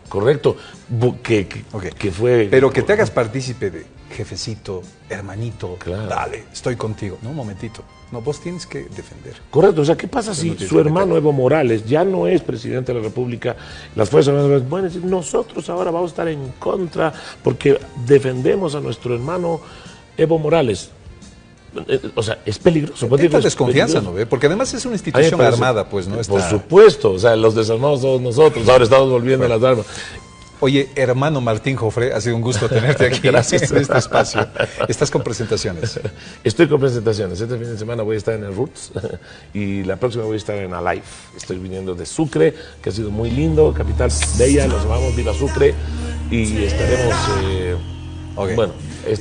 S6: Correcto. Que fue...
S1: Pero que te hagas partícipe de jefecito, hermanito,
S6: claro,
S1: dale, estoy contigo. No, un momentito. No, vos tienes que defender.
S6: Correcto. O sea, ¿qué pasa si su hermano Evo Morales ya no es presidente de la República? Las Fuerzas Armadas pueden decir, nosotros ahora vamos a estar en contra porque defendemos a nuestro hermano Evo Morales. O sea, es peligroso.
S1: Esta desconfianza, ¿no ve? Porque además es una institución armada, pues, ¿no?
S6: Por supuesto, o sea, los desarmados somos nosotros, ahora estamos volviendo a las armas.
S1: Oye, hermano Martín Jofré, ha sido un gusto tenerte aquí. Gracias. En este espacio. ¿Estás con presentaciones?
S6: Estoy con presentaciones. Este fin de semana voy a estar en el Roots y la próxima voy a estar en Alive. Estoy viniendo de Sucre, que ha sido muy lindo, capital bella, los amamos, viva Sucre, y estaremos... Bueno,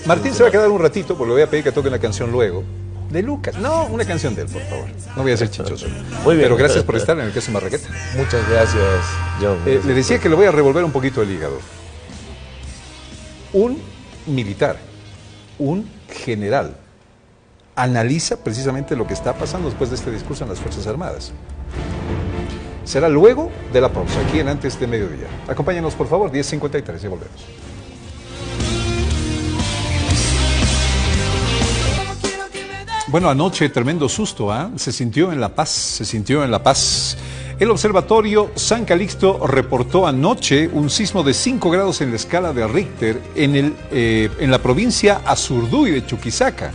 S1: Martín se va a quedar un ratito, porque le voy a pedir que toque una canción luego. De Lucas. No, una canción de él, por favor. No voy a ser chichoso.
S6: Muy bien.
S1: Pero gracias por estar en el Queso Marraqueta.
S6: Muchas gracias, John.
S1: Le decía que le voy a revolver un poquito el hígado. Un militar, un general, analiza precisamente lo que está pasando después de este discurso en las Fuerzas Armadas. Será luego de la pausa, aquí en Antes de Mediodía. Acompáñanos, por favor, 10:53, ya volvemos. Bueno, anoche tremendo susto, ¿eh? Se sintió en La Paz. El Observatorio San Calixto reportó anoche un sismo de 5 grados en la escala de Richter en la provincia Azurduy de Chuquisaca.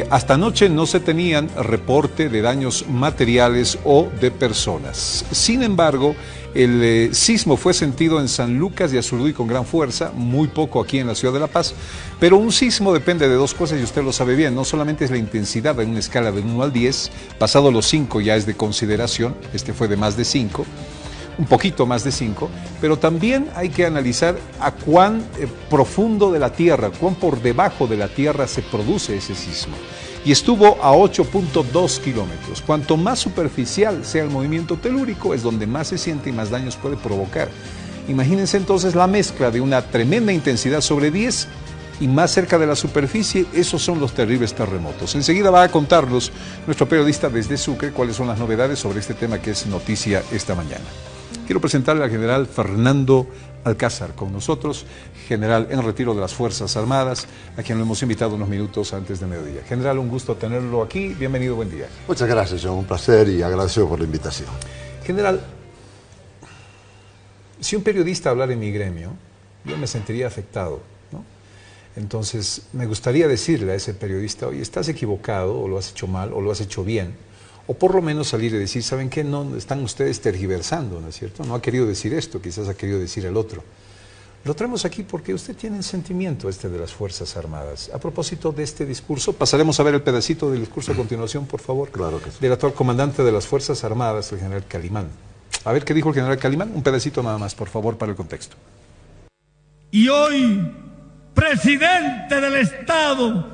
S1: Hasta anoche no se tenían reporte de daños materiales o de personas. Sin embargo, el sismo fue sentido en San Lucas y Azurduy con gran fuerza, muy poco aquí en la ciudad de La Paz, pero un sismo depende de dos cosas y usted lo sabe bien, no solamente es la intensidad en una escala de 1 al 10, pasado los 5 ya es de consideración, este fue de más de 5, un poquito más de 5, pero también hay que analizar a cuán profundo de la Tierra, cuán por debajo de la Tierra se produce ese sismo. Y estuvo a 8.2 kilómetros. Cuanto más superficial sea el movimiento telúrico, es donde más se siente y más daños puede provocar. Imagínense entonces la mezcla de una tremenda intensidad sobre 10 y más cerca de la superficie, esos son los terribles terremotos. Enseguida va a contarnos nuestro periodista desde Sucre cuáles son las novedades sobre este tema que es noticia esta mañana. Quiero presentarle al general Fernando Alcázar con nosotros, general en retiro de las Fuerzas Armadas, a quien lo hemos invitado unos minutos antes de mediodía. General, un gusto tenerlo aquí. Bienvenido, buen día.
S8: Muchas gracias, John. Un placer y agradecido por la invitación.
S1: General, si un periodista hablara en mi gremio, yo me sentiría afectado, ¿no? Entonces, me gustaría decirle a ese periodista, oye, estás equivocado, o lo has hecho mal, o lo has hecho bien. O por lo menos salir y decir, ¿saben qué? No están ustedes tergiversando, ¿no es cierto? No ha querido decir esto, quizás ha querido decir el otro. Lo traemos aquí porque usted tiene el sentimiento de las Fuerzas Armadas. A propósito de este discurso, pasaremos a ver el pedacito del discurso a continuación, por favor.
S8: Claro que sí.
S1: Del actual comandante de las Fuerzas Armadas, el general Calimán. A ver qué dijo el general Calimán, un pedacito nada más, por favor, para el contexto.
S9: Y hoy, presidente del Estado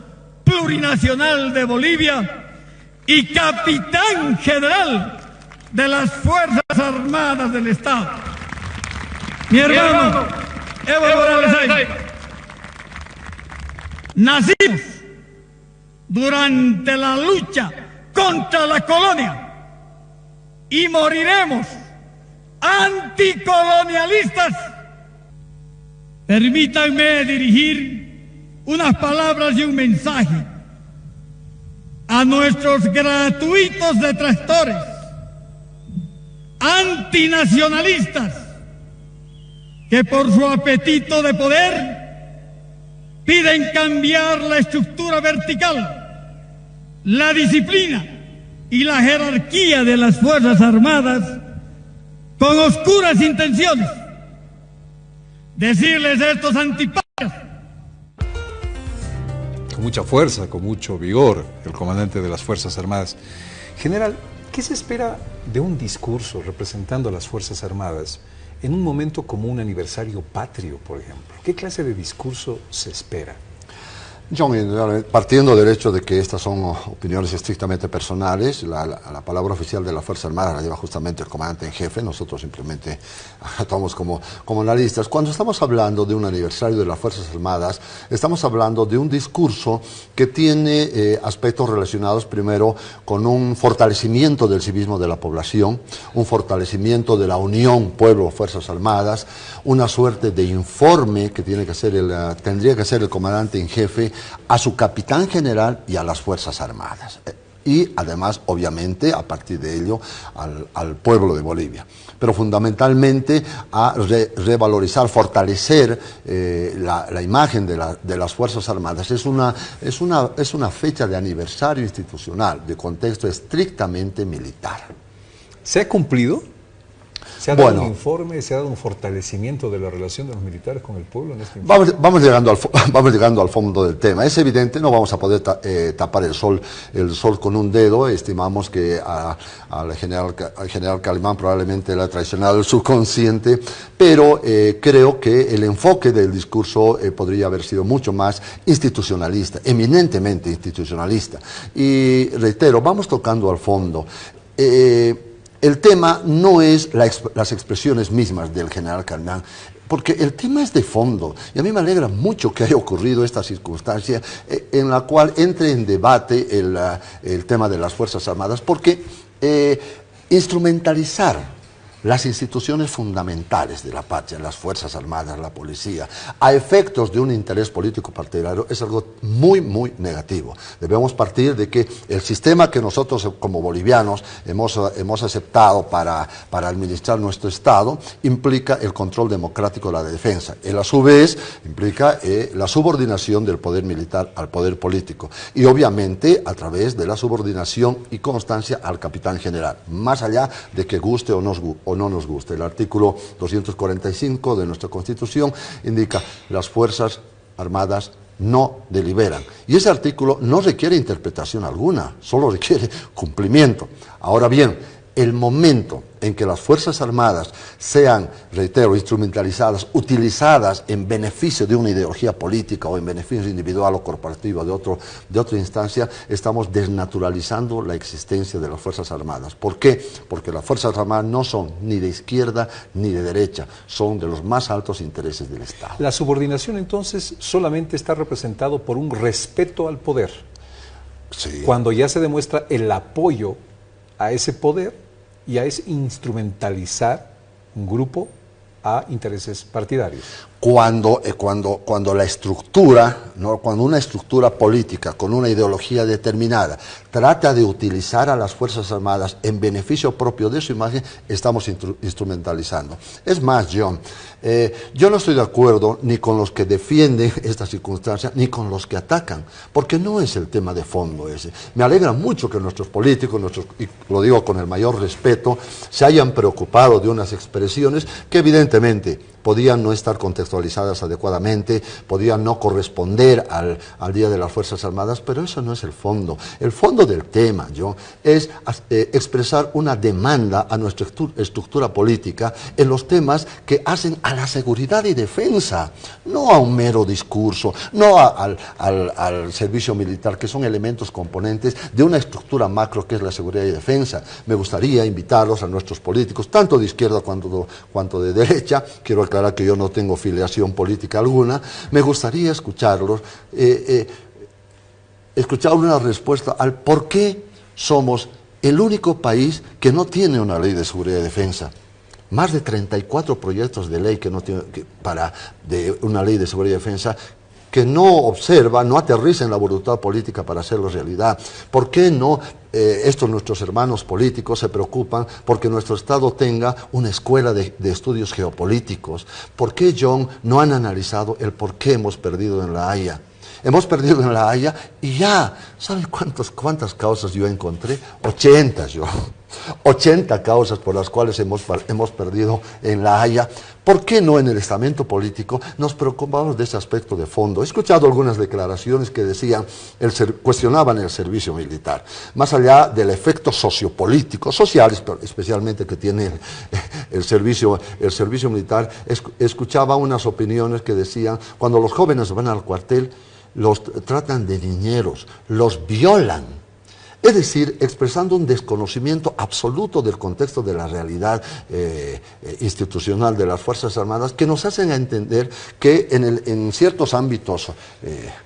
S9: Plurinacional de Bolivia y capitán general de las Fuerzas Armadas del Estado. Mi hermano Evo Morales, nacimos durante la lucha contra la colonia y moriremos anticolonialistas. Permítanme dirigir unas palabras y un mensaje a nuestros gratuitos detractores, antinacionalistas, que por su apetito de poder piden cambiar la estructura vertical, la disciplina y la jerarquía de las Fuerzas Armadas con oscuras intenciones. Decirles a estos antipatras.
S1: Con mucha fuerza, con mucho vigor, el comandante de las Fuerzas Armadas. General, ¿qué se espera de un discurso representando a las Fuerzas Armadas en un momento como un aniversario patrio, por ejemplo? ¿Qué clase de discurso se espera?
S8: John, partiendo del hecho de que estas son opiniones estrictamente personales, la palabra oficial de la Fuerza Armada la lleva justamente el comandante en jefe, nosotros simplemente actuamos como analistas. Cuando estamos hablando de un aniversario de las Fuerzas Armadas, estamos hablando de un discurso que tiene aspectos relacionados primero con un fortalecimiento del civismo de la población, un fortalecimiento de la unión pueblo-Fuerzas Armadas, una suerte de informe que tendría que hacer el comandante en jefe a su capitán general y a las Fuerzas Armadas. Y además, obviamente, a partir de ello, al pueblo de Bolivia. Pero fundamentalmente a revalorizar, fortalecer la imagen de las Fuerzas Armadas. Es una fecha de aniversario institucional, de contexto estrictamente militar.
S1: ¿Se ha cumplido? ¿Se ha dado un informe, se ha dado un fortalecimiento de la relación de los militares con el pueblo en este informe?
S8: Vamos llegando al fondo del tema. Es evidente, no vamos a poder tapar el sol con un dedo. Estimamos que al general Calimán probablemente le ha traicionado el subconsciente, pero creo que el enfoque del discurso podría haber sido mucho más institucionalista, eminentemente institucionalista. Y reitero, vamos tocando al fondo. El tema no es las expresiones mismas del general Calimán, porque el tema es de fondo, y a mí me alegra mucho que haya ocurrido esta circunstancia en la cual entre en debate el tema de las Fuerzas Armadas, porque instrumentalizar las instituciones fundamentales de la patria, las Fuerzas Armadas, la policía, a efectos de un interés político partidario es algo muy, muy negativo. Debemos partir de que el sistema que nosotros como bolivianos hemos aceptado para administrar nuestro Estado implica el control democrático de la defensa. Él a su vez implica la subordinación del poder militar al poder político y obviamente a través de la subordinación y constancia al capitán general, más allá de que guste o no nos guste. El artículo 245 de nuestra Constitución indica: las Fuerzas Armadas no deliberan. Y ese artículo no requiere interpretación alguna, solo requiere cumplimiento. Ahora bien, el momento en que las Fuerzas Armadas sean, reitero, instrumentalizadas, utilizadas en beneficio de una ideología política o en beneficio individual o corporativo de otra instancia, estamos desnaturalizando la existencia de las Fuerzas Armadas. ¿Por qué? Porque las Fuerzas Armadas no son ni de izquierda ni de derecha, son de los más altos intereses del Estado.
S1: La subordinación entonces solamente está representado por un respeto al poder.
S8: Sí.
S1: Cuando ya se demuestra el apoyo a ese poder, ya es instrumentalizar un grupo a intereses partidarios.
S8: Cuando la estructura, ¿no? Cuando una estructura política con una ideología determinada trata de utilizar a las Fuerzas Armadas en beneficio propio de su imagen, estamos instrumentalizando. Es más, John, yo no estoy de acuerdo ni con los que defienden esta circunstancia, ni con los que atacan, porque no es el tema de fondo ese. Me alegra mucho que nuestros políticos, y lo digo con el mayor respeto, se hayan preocupado de unas expresiones que evidentemente podían no estar contextualizadas adecuadamente, podían no corresponder al Día de las Fuerzas Armadas, pero eso no es el fondo. El fondo del tema, es expresar una demanda a nuestra estructura política en los temas que hacen a la seguridad y defensa, no a un mero discurso, no al servicio militar, que son elementos componentes de una estructura macro que es la seguridad y defensa. Me gustaría invitarlos a nuestros políticos, tanto de izquierda cuanto de derecha, quiero aclarar que yo no tengo filiación política alguna, me gustaría escucharlos, escuchar una respuesta al por qué somos el único país que no tiene una ley de seguridad y defensa. Más de 34 proyectos de ley de una ley de seguridad y defensa que no observa, no aterriza en la voluntad política para hacerlo realidad. ¿Por qué no estos nuestros hermanos políticos se preocupan porque nuestro Estado tenga una escuela de estudios geopolíticos? ¿Por qué, John, no han analizado el por qué hemos perdido en La Haya? Hemos perdido en La Haya y ya, ¿saben cuántas causas yo encontré? 80 causas por las cuales hemos perdido en La Haya. ¿Por qué no en el estamento político nos preocupamos de ese aspecto de fondo? He escuchado algunas declaraciones que decían, cuestionaban el servicio militar. Más allá del efecto sociopolítico, social especialmente que tiene el servicio militar, escuchaba unas opiniones que decían, cuando los jóvenes van al cuartel, los tratan de niñeros, los violan. Es decir, expresando un desconocimiento absoluto del contexto de la realidad institucional de las Fuerzas Armadas, que nos hacen entender que en ciertos ámbitos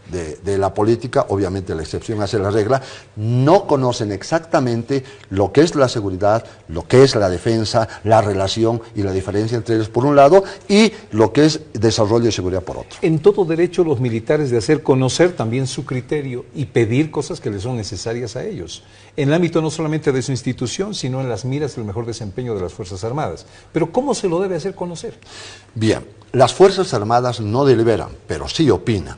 S8: de la política, obviamente la excepción hace la regla, no conocen exactamente lo que es la seguridad, lo que es la defensa, la relación y la diferencia entre ellos por un lado, y lo que es desarrollo y seguridad por otro.
S1: En todo derecho los militares de hacer conocer también su criterio y pedir cosas que les son necesarias a ellos, en el ámbito no solamente de su institución, sino en las miras del mejor desempeño de las Fuerzas Armadas. Pero ¿cómo se lo debe hacer conocer?
S8: Bien, las Fuerzas Armadas no deliberan, pero sí opinan.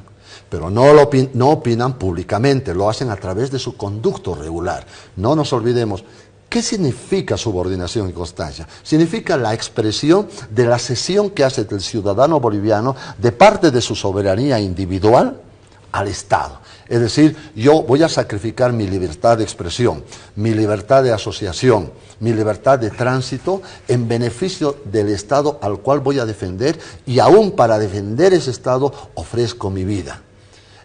S8: Pero no opinan públicamente, lo hacen a través de su conducto regular. No nos olvidemos. ¿Qué significa subordinación y constancia? Significa la expresión de la cesión que hace el ciudadano boliviano de parte de su soberanía individual al Estado. Es decir, yo voy a sacrificar mi libertad de expresión, mi libertad de asociación, mi libertad de tránsito en beneficio del Estado al cual voy a defender, y aún para defender ese Estado ofrezco mi vida.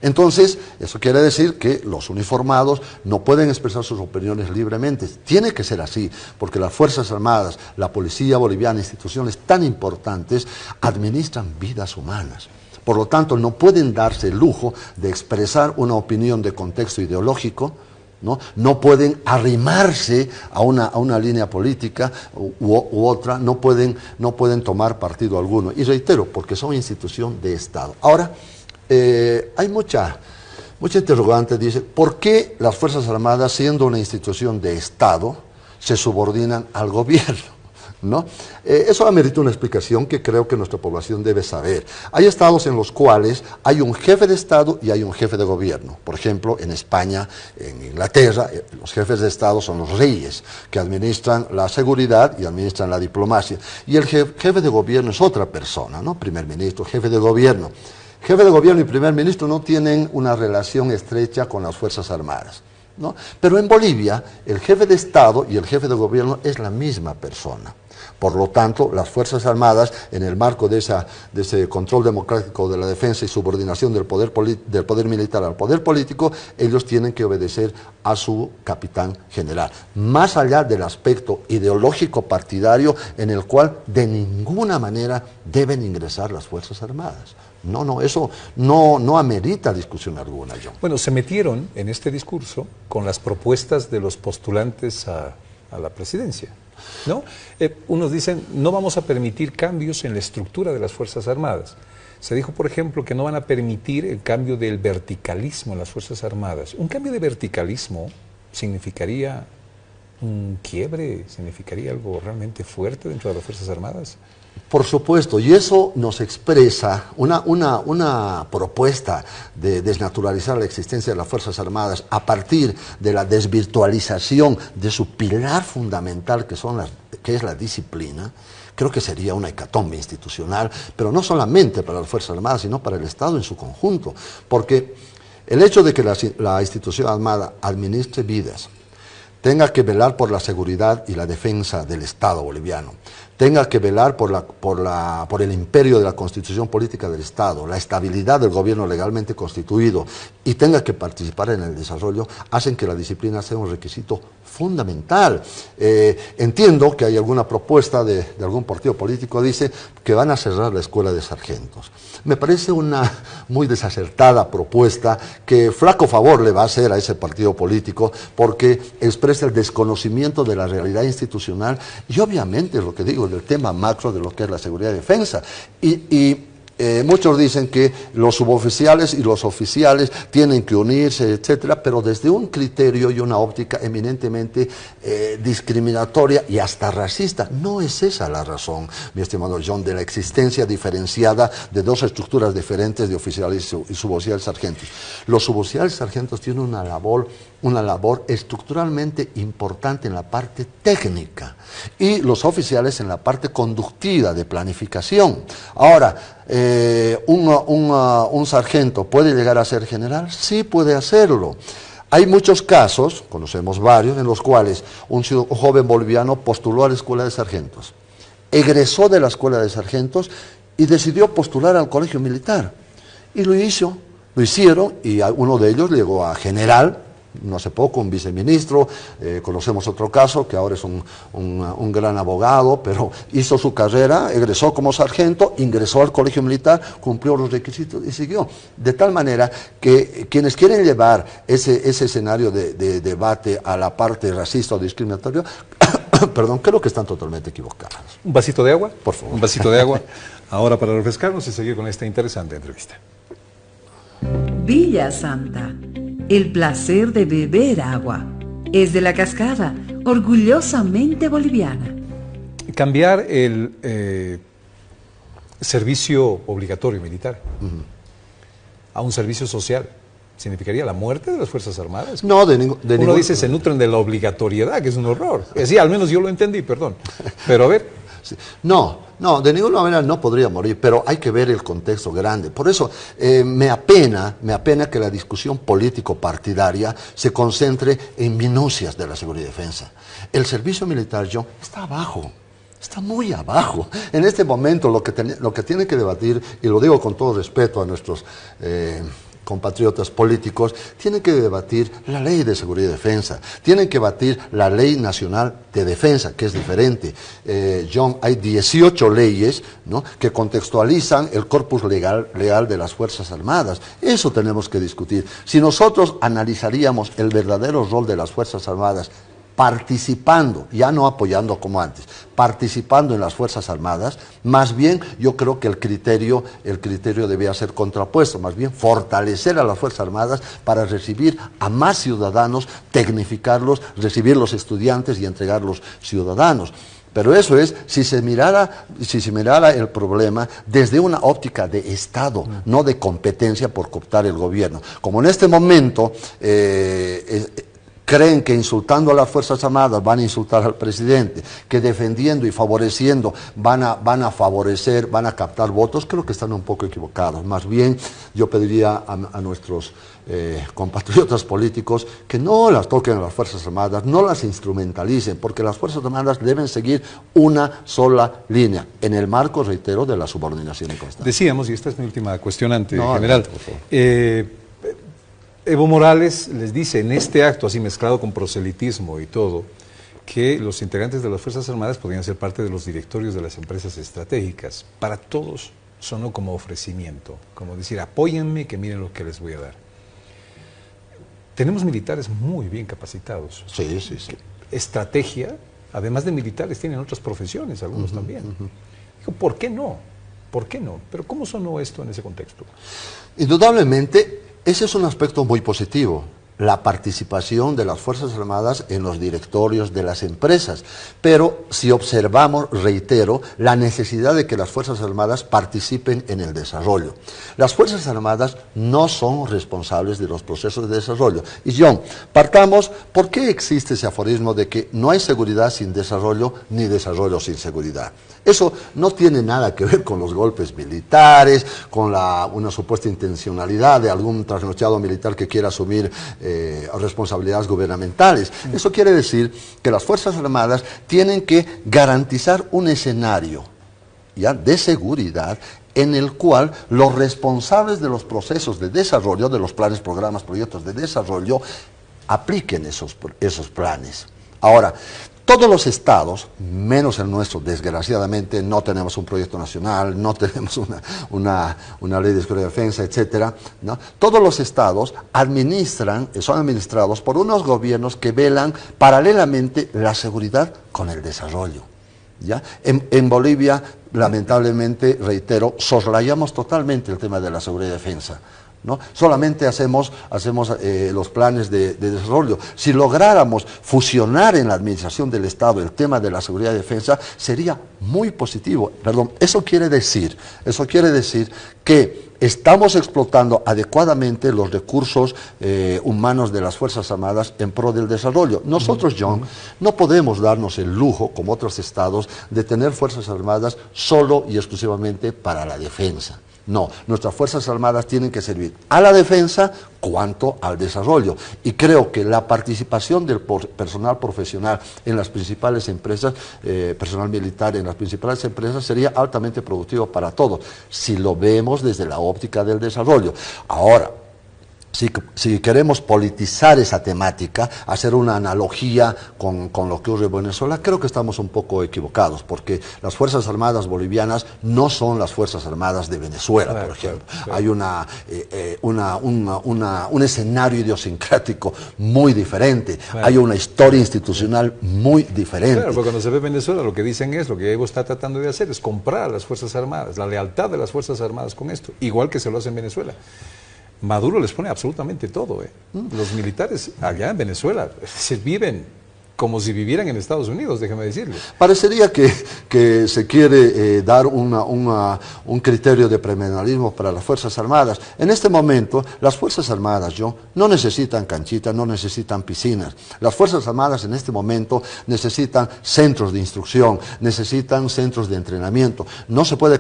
S8: Entonces, eso quiere decir que los uniformados no pueden expresar sus opiniones libremente. Tiene que ser así, porque las Fuerzas Armadas, la Policía Boliviana, instituciones tan importantes, administran vidas humanas. Por lo tanto, no pueden darse el lujo de expresar una opinión de contexto ideológico, no pueden arrimarse a una línea política u otra, no pueden tomar partido alguno. Y reitero, porque son institución de Estado. Ahora, hay mucha interrogante, dice, ¿por qué las Fuerzas Armadas, siendo una institución de Estado, se subordinan al gobierno? Eso amerita una explicación que creo que nuestra población debe saber. Hay estados en los cuales hay un jefe de Estado y hay un jefe de gobierno. Por ejemplo, en España, en Inglaterra, los jefes de Estado son los reyes, que administran la seguridad y administran la diplomacia. Y el jefe de gobierno es otra persona, primer ministro, jefe de gobierno. Jefe de gobierno y primer ministro no tienen una relación estrecha con las Fuerzas Armadas. Pero en Bolivia, el jefe de Estado y el jefe de gobierno es la misma persona. Por lo tanto, las Fuerzas Armadas, en el marco de ese control democrático de la defensa y subordinación del poder militar al poder político, ellos tienen que obedecer a su capitán general. Más allá del aspecto ideológico partidario en el cual de ninguna manera deben ingresar las Fuerzas Armadas. Eso no amerita discusión alguna, John.
S1: Bueno, se metieron en este discurso con las propuestas de los postulantes a la presidencia, unos dicen, no vamos a permitir cambios en la estructura de las Fuerzas Armadas. Se dijo, por ejemplo, que no van a permitir el cambio del verticalismo en las Fuerzas Armadas. Un cambio de verticalismo significaría un quiebre, significaría algo realmente fuerte dentro de las Fuerzas Armadas.
S8: Por supuesto, y eso nos expresa una propuesta de desnaturalizar la existencia de las Fuerzas Armadas a partir de la desvirtualización de su pilar fundamental, que es la disciplina, creo que sería una hecatombe institucional, pero no solamente para las Fuerzas Armadas, sino para el Estado en su conjunto, porque el hecho de que la institución armada administre vidas, tenga que velar por la seguridad y la defensa del Estado boliviano, tenga que velar por el imperio de la constitución política del Estado, la estabilidad del gobierno legalmente constituido y tenga que participar en el desarrollo, hacen que la disciplina sea un requisito fundamental. Entiendo que hay alguna propuesta de algún partido político, dice que van a cerrar la escuela de sargentos. Me parece una muy desacertada propuesta que flaco favor le va a hacer a ese partido político porque expresa el desconocimiento de la realidad institucional y obviamente lo que digo del tema macro de lo que es la seguridad y defensa. Muchos dicen que los suboficiales y los oficiales tienen que unirse, etcétera, pero desde un criterio y una óptica eminentemente discriminatoria y hasta racista. No es esa la razón, mi estimado John, de la existencia diferenciada de dos estructuras diferentes de oficiales y suboficiales sargentos. Los suboficiales sargentos tienen una labor estructuralmente importante en la parte técnica y los oficiales en la parte conductiva de planificación. Ahora, ¿un sargento puede llegar a ser general? Sí, puede hacerlo. Hay muchos casos, conocemos varios, en los cuales un joven boliviano postuló a la escuela de sargentos, egresó de la escuela de sargentos y decidió postular al colegio militar. Y lo hicieron y uno de ellos llegó a general, no hace poco, un viceministro, conocemos otro caso, que ahora es un gran abogado, pero hizo su carrera, egresó como sargento, ingresó al colegio militar, cumplió los requisitos y siguió. De tal manera que quienes quieren llevar ese escenario de debate a la parte racista o discriminatoria, perdón, creo que están totalmente equivocados.
S1: ¿Un vasito de agua?
S8: Por favor.
S1: Un vasito de agua. Ahora para refrescarnos y seguir con esta interesante entrevista.
S7: Villa Santa. El placer de beber agua. Es de la Cascada, orgullosamente boliviana.
S1: Cambiar el servicio obligatorio militar a un servicio social significaría la muerte de las Fuerzas Armadas.
S8: No,
S1: Uno dice se nutren de la obligatoriedad, que es un horror. Sí, al menos yo lo entendí, perdón. Pero a ver.
S8: Sí. No, de ninguna manera no podría morir, pero hay que ver el contexto grande. Por eso me apena que la discusión político-partidaria se concentre en minucias de la seguridad y defensa. El servicio militar, John, está abajo. Está muy abajo. En este momento lo que tiene que debatir, y lo digo con todo respeto a nuestros compatriotas políticos, tienen que debatir la ley de seguridad y defensa, tienen que debatir la ley nacional de defensa, que es diferente. John, hay 18 leyes, ¿no?, que contextualizan el corpus legal de las Fuerzas Armadas. Eso tenemos que discutir. Si nosotros analizaríamos el verdadero rol de las Fuerzas Armadas, participando, ya no apoyando como antes, participando en las Fuerzas Armadas, más bien yo creo que el criterio debía ser contrapuesto, más bien fortalecer a las Fuerzas Armadas para recibir a más ciudadanos, tecnificarlos, recibir los estudiantes y entregar los ciudadanos. Pero eso es si se mirara el problema desde una óptica de Estado, no de competencia por cooptar el gobierno. Como en este momento creen que insultando a las Fuerzas Armadas van a insultar al presidente, que defendiendo y favoreciendo van a favorecer, van a captar votos, creo que están un poco equivocados. Más bien yo pediría a nuestros compatriotas políticos que no las toquen a las Fuerzas Armadas, no las instrumentalicen, porque las Fuerzas Armadas deben seguir una sola línea, en el marco, reitero, de la subordinación y constancia.
S1: Decíamos, y esta es mi última cuestionante, general, Evo Morales les dice en este acto, así mezclado con proselitismo y todo, que los integrantes de las Fuerzas Armadas podrían ser parte de los directorios de las empresas estratégicas. Para todos sonó como ofrecimiento, como decir, apóyenme que miren lo que les voy a dar. Tenemos militares muy bien capacitados.
S8: Sí.
S1: Estrategia, además de militares, tienen otras profesiones, algunos también. Digo, ¿por qué no? ¿Por qué no? Pero ¿cómo sonó esto en ese contexto?
S8: Indudablemente, ese es un aspecto muy positivo. la participación de las Fuerzas Armadas en los directorios de las empresas. Pero si observamos, reitero, la necesidad de que las Fuerzas Armadas participen en el desarrollo. Las Fuerzas Armadas no son responsables de los procesos de desarrollo. Y John, partamos, ¿por qué existe ese aforismo de que no hay seguridad sin desarrollo, ni desarrollo sin seguridad? Eso no tiene nada que ver con los golpes militares, con una supuesta intencionalidad de algún trasnochado militar que quiera asumir responsabilidades gubernamentales. Eso quiere decir que las Fuerzas Armadas tienen que garantizar un escenario ya de seguridad en el cual los responsables de los procesos de desarrollo, de los planes, programas, proyectos de desarrollo, apliquen esos planes. Ahora, todos los estados, menos el nuestro, desgraciadamente, no tenemos un proyecto nacional, no tenemos una ley de seguridad y defensa, etcétera, ¿no? Todos los estados son administrados por unos gobiernos que velan paralelamente la seguridad con el desarrollo, ¿ya? En Bolivia, lamentablemente, reitero, soslayamos totalmente el tema de la seguridad y defensa, ¿no? Solamente hacemos los planes de desarrollo. Si lográramos fusionar en la administración del Estado el tema de la seguridad y defensa, sería muy positivo. Perdón, eso quiere decir que estamos explotando adecuadamente los recursos humanos de las Fuerzas Armadas en pro del desarrollo. Nosotros, John, no podemos darnos el lujo, como otros estados, de tener Fuerzas Armadas solo y exclusivamente para la defensa. No, nuestras Fuerzas Armadas tienen que servir a la defensa cuanto al desarrollo. Y creo que la participación del personal profesional en las principales empresas, personal militar en las principales empresas, sería altamente productivo para todos, si lo vemos desde la óptica del desarrollo. Ahora, si queremos politizar esa temática, hacer una analogía con lo que ocurre en Venezuela, creo que estamos un poco equivocados, porque las Fuerzas Armadas bolivianas no son las Fuerzas Armadas de Venezuela, claro, por ejemplo. Claro. Hay un escenario idiosincrático muy diferente, claro. Hay una historia institucional muy diferente.
S1: Claro, porque cuando se ve Venezuela, lo que dicen es, lo que Evo está tratando de hacer es comprar a las Fuerzas Armadas, la lealtad de las Fuerzas Armadas con esto, igual que se lo hace en Venezuela. Maduro les pone absolutamente todo. Los militares allá en Venezuela se viven como si vivieran en Estados Unidos, déjeme decirle.
S8: Parecería que se quiere dar un criterio de premilenialismo para las Fuerzas Armadas. En este momento, las Fuerzas Armadas, no necesitan canchitas, no necesitan piscinas. Las Fuerzas Armadas en este momento necesitan centros de instrucción, necesitan centros de entrenamiento. No se puede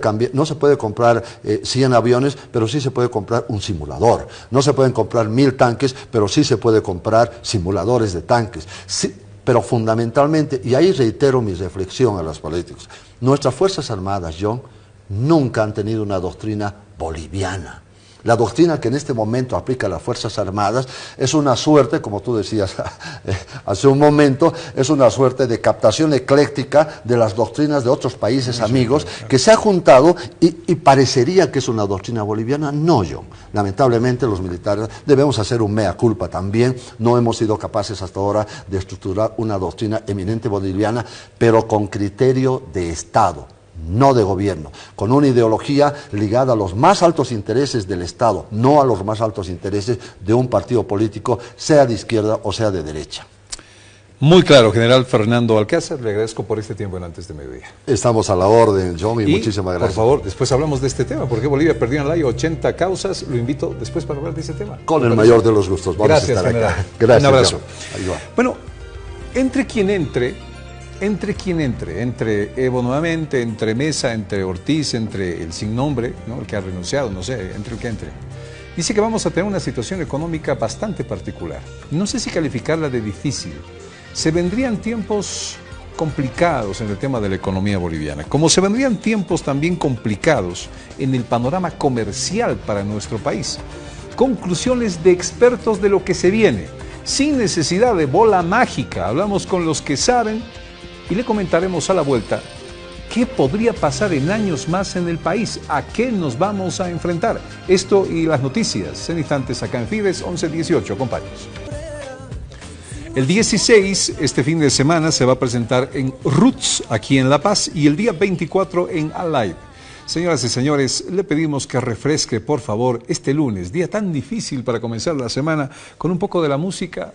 S8: comprar 100 aviones, pero sí se puede comprar un simulador. No se pueden comprar 1000 tanques, pero sí se puede comprar simuladores de tanques. Sí, pero fundamentalmente, y ahí reitero mi reflexión a los políticos, nuestras Fuerzas Armadas, John, nunca han tenido una doctrina boliviana. La doctrina que en este momento aplica a las Fuerzas Armadas es una suerte, como tú decías hace un momento, es una suerte de captación ecléctica de las doctrinas de otros países amigos que se ha juntado y parecería que es una doctrina boliviana. No, John. Lamentablemente los militares debemos hacer un mea culpa también. No hemos sido capaces hasta ahora de estructurar una doctrina eminente boliviana, pero con criterio de Estado, no de gobierno, con una ideología ligada a los más altos intereses del Estado, no a los más altos intereses de un partido político, sea de izquierda o sea de derecha.
S1: Muy claro, general Fernando Alcázar, le agradezco por este tiempo en Antes de Mediodía.
S8: Estamos a la orden, John, y muchísimas gracias.
S1: Por favor, después hablamos de este tema, porque Bolivia perdió en la 80 causas, lo invito después para hablar de ese tema.
S8: Con el mayor de los gustos, vamos
S1: gracias,
S8: a estar
S1: general.
S8: acá. Gracias,
S1: un abrazo.
S8: Bueno,
S1: entre quien entre Evo nuevamente, entre Mesa, entre Ortiz, entre el sin nombre, ¿no? El que ha renunciado, no sé, entre el que entre. Dice que vamos a tener una situación económica bastante particular. No sé si calificarla de difícil. Se vendrían tiempos complicados en el tema de la economía boliviana, como se vendrían tiempos también complicados en el panorama comercial para nuestro país. Conclusiones de expertos de lo que se viene, sin necesidad de bola mágica. Hablamos con los que saben y le comentaremos a la vuelta qué podría pasar en años más en el país, a qué nos vamos a enfrentar. Esto y las noticias en instantes acá en Fides 1118. Acompáñenos. El 16, este fin de semana, se va a presentar en Roots, aquí en La Paz, y el día 24 en Alive. Señoras y señores, le pedimos que refresque, por favor, este lunes, día tan difícil para comenzar la semana, con un poco de la música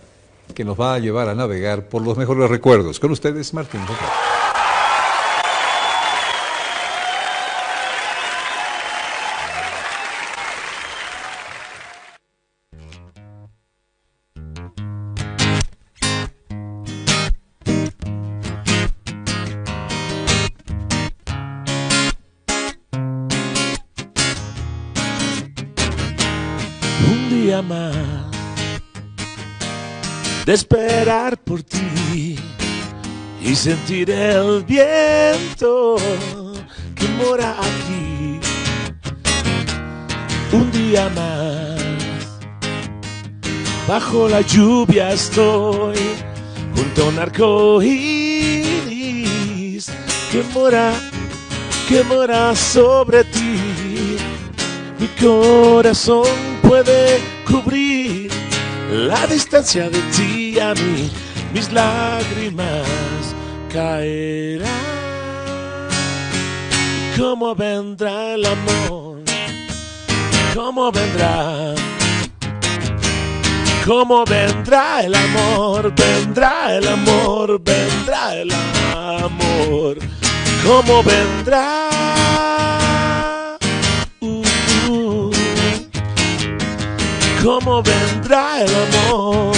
S1: que nos va a llevar a navegar por los mejores recuerdos. Con ustedes, Martín.
S6: Un día más de esperar por ti y sentir el viento que mora aquí. Un día más bajo la lluvia estoy junto a un arco iris que mora sobre ti. Mi corazón puede cubrir la distancia de ti a mí, mis lágrimas caerán. ¿Cómo vendrá el amor? ¿Cómo vendrá? ¿Cómo vendrá el amor? Vendrá el amor, vendrá el amor. ¿Cómo vendrá? ¿Cómo vendrá el amor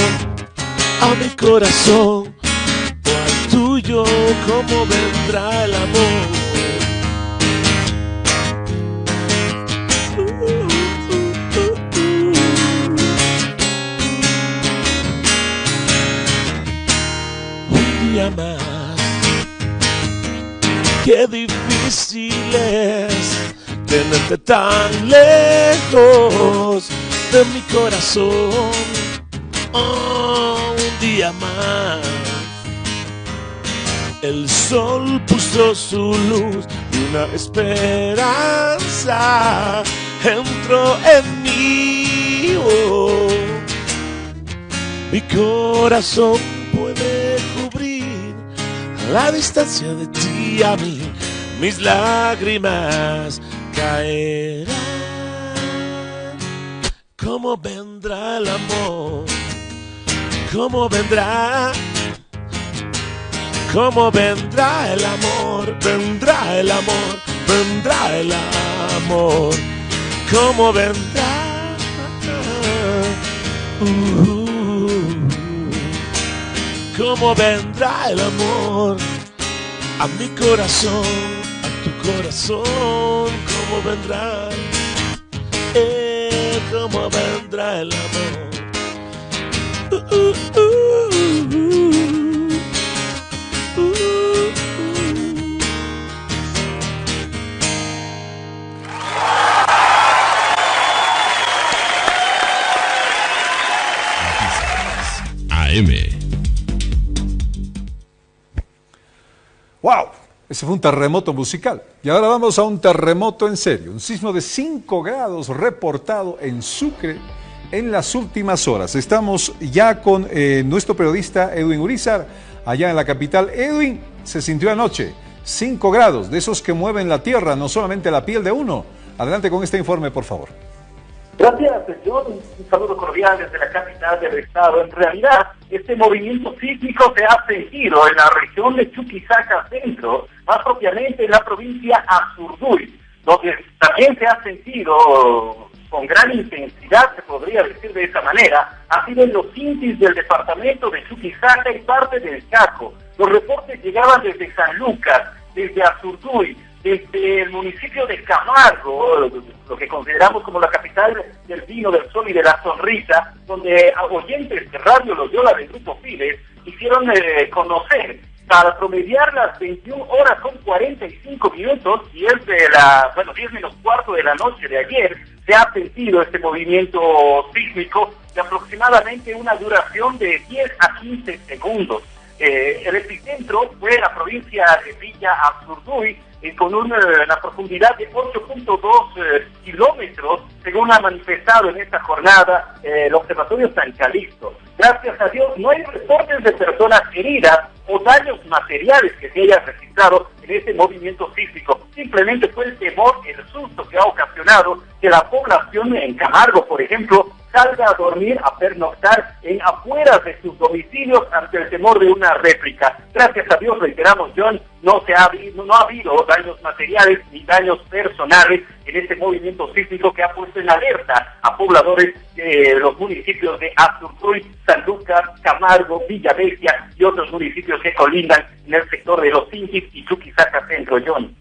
S6: a mi corazón o al tuyo? ¿Cómo vendrá el amor? Un día más, qué difícil es tenerte tan lejos de mi corazón. Oh, un día más el sol puso su luz y una esperanza entró en mí. Oh, mi corazón puede cubrir la distancia de ti a mí, mis lágrimas caerán. ¿Cómo vendrá el amor? ¿Cómo vendrá? ¿Cómo vendrá el amor? Vendrá el amor, vendrá el amor. ¿Cómo vendrá? ¿Cómo vendrá el amor a mi corazón, a tu corazón? ¿Cómo vendrá? ¿Cómo vendrá el amor?
S5: AM.
S1: ¡Wow! Ese fue un terremoto musical. Y ahora vamos a un terremoto en serio. Un sismo de 5 grados reportado en Sucre en las últimas horas. Estamos ya con nuestro periodista Edwin Urizar, allá en la capital. Edwin, se sintió anoche 5 grados, de esos que mueven la tierra, no solamente la piel de uno. Adelante con este informe, por favor.
S10: Gracias, John. Un saludo cordial desde la capital del estado. En realidad, este movimiento sísmico se ha sentido en la región de Chuquisaca Centro, más propiamente en la provincia Azurduy, donde también se ha sentido con gran intensidad, se podría decir de esa manera, ha sido en los Intis del departamento de Chuquisaca y parte del Chaco. Los reportes llegaban desde San Lucas, desde Azurduy, desde el municipio de Camargo, lo que consideramos como la capital del vino, del sol y de la sonrisa, donde oyentes de Radio Loyola del Grupo Fides hicieron conocer, para promediar las 21 horas con 45 minutos, y es de 10 menos cuarto de la noche de ayer, se ha sentido este movimiento sísmico de aproximadamente una duración de 10 a 15 segundos. El epicentro fue la provincia de Villa Azurduy, con una profundidad de 8.2 kilómetros, según ha manifestado en esta jornada el Observatorio San Calixto. Gracias a Dios no hay reportes de personas heridas o daños materiales que se hayan registrado en este movimiento sísmico. Y simplemente fue el temor, el susto que ha ocasionado que la población en Camargo, por ejemplo, salga a dormir, a pernoctar en afueras de sus domicilios ante el temor de una réplica. Gracias a Dios, reiteramos, John, no ha habido daños materiales ni daños personales en este movimiento sísmico que ha puesto en alerta a pobladores de los municipios de Azurduy, San Lucas, Camargo, Villavecchia y otros municipios que colindan en el sector de Los Inquis y Chuquisaca Centro, John.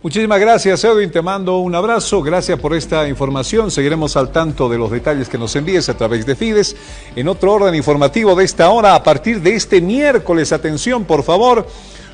S1: Muchísimas gracias, Edwin, te mando un abrazo, gracias por esta información, seguiremos al tanto de los detalles que nos envíes a través de Fides. En otro orden informativo de esta hora, a partir de este miércoles, atención por favor,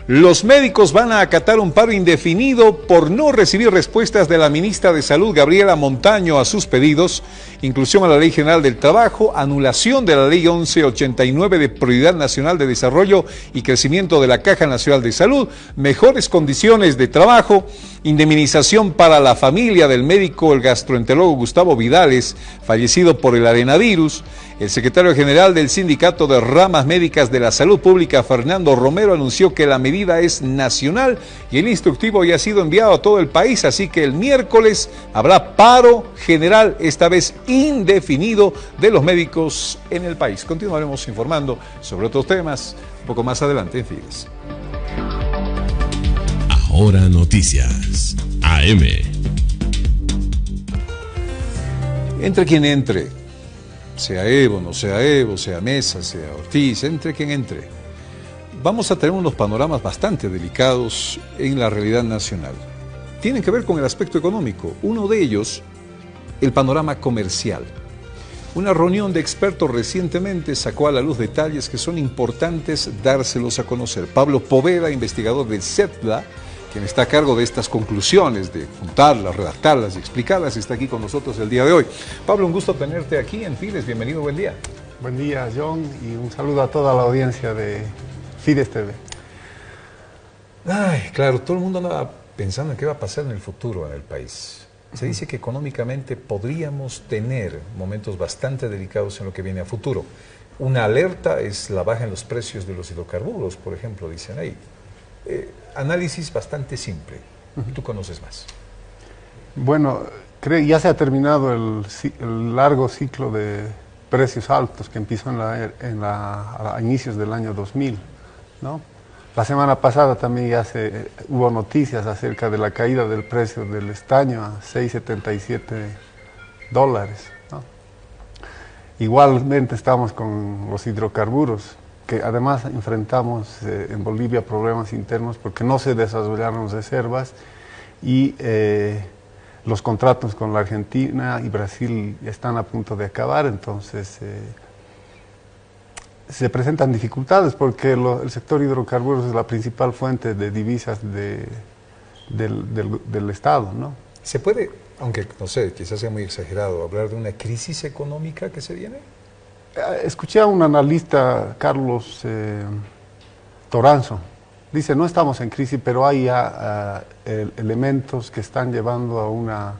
S1: los médicos van a acatar un paro indefinido por no recibir respuestas de la ministra de Salud, Gabriela Montaño, a sus pedidos, inclusión a la Ley General del Trabajo, anulación de la Ley 1189 de Prioridad Nacional de Desarrollo y Crecimiento de la Caja Nacional de Salud, mejores condiciones de trabajo, indemnización para la familia del médico, el gastroenterólogo Gustavo Vidales, fallecido por el arenavirus. El secretario general del Sindicato de Ramas Médicas de la Salud Pública, Fernando Romero, anunció que la medida es nacional y el instructivo ya ha sido enviado a todo el país, así que el miércoles habrá paro general, esta vez indefinido, de los médicos en el país. Continuaremos informando sobre otros temas un poco más adelante en Fides.
S5: Ahora Noticias, AM.
S1: Entre quien entre, sea Evo, no sea Evo, sea Mesa, sea Ortiz, entre quien entre, vamos a tener unos panoramas bastante delicados en la realidad nacional. Tienen que ver con el aspecto económico. Uno de ellos, el panorama comercial. Una reunión de expertos recientemente sacó a la luz detalles que son importantes dárselos a conocer. Pablo Poveda, investigador del CEPLA, quien está a cargo de estas conclusiones, de juntarlas, redactarlas y explicarlas, está aquí con nosotros el día de hoy. Pablo, un gusto tenerte aquí en Fides, bienvenido, buen día.
S11: Buen día, John, y un saludo a toda la audiencia de Fides TV.
S1: Ay, claro, todo el mundo anda pensando en qué va a pasar en el futuro en el país. Se dice que económicamente podríamos tener momentos bastante delicados en lo que viene a futuro. Una alerta es la baja en los precios de los hidrocarburos, por ejemplo, dicen ahí. Análisis bastante simple. Tú conoces más.
S11: Bueno, ya se ha terminado el largo ciclo de precios altos que empezó a inicios del año 2000, ¿no? La semana pasada también ya hubo noticias acerca de la caída del precio del estaño a $6.77, ¿no? Igualmente estamos con los hidrocarburos, que además enfrentamos en Bolivia problemas internos porque no se desarrollaron reservas y los contratos con la Argentina y Brasil están a punto de acabar, entonces se presentan dificultades porque el sector hidrocarburos es la principal fuente de divisas del Estado, ¿no?
S1: ¿Se puede, aunque no sé, quizás sea muy exagerado, hablar de una crisis económica que se viene?
S11: Escuché a un analista, Carlos Toranzo, dice, no estamos en crisis, pero hay ya elementos que están llevando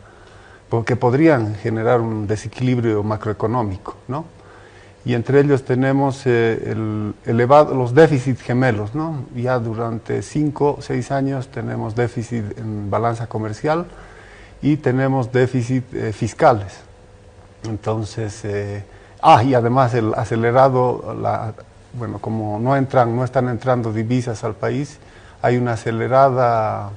S11: que podrían generar un desequilibrio macroeconómico, ¿no? Y entre ellos tenemos los déficits gemelos, ¿no? Ya durante 5 o 6 años tenemos déficit en balanza comercial y tenemos déficit fiscales. Entonces, y además el acelerado, como no están entrando divisas al país, hay una acelerada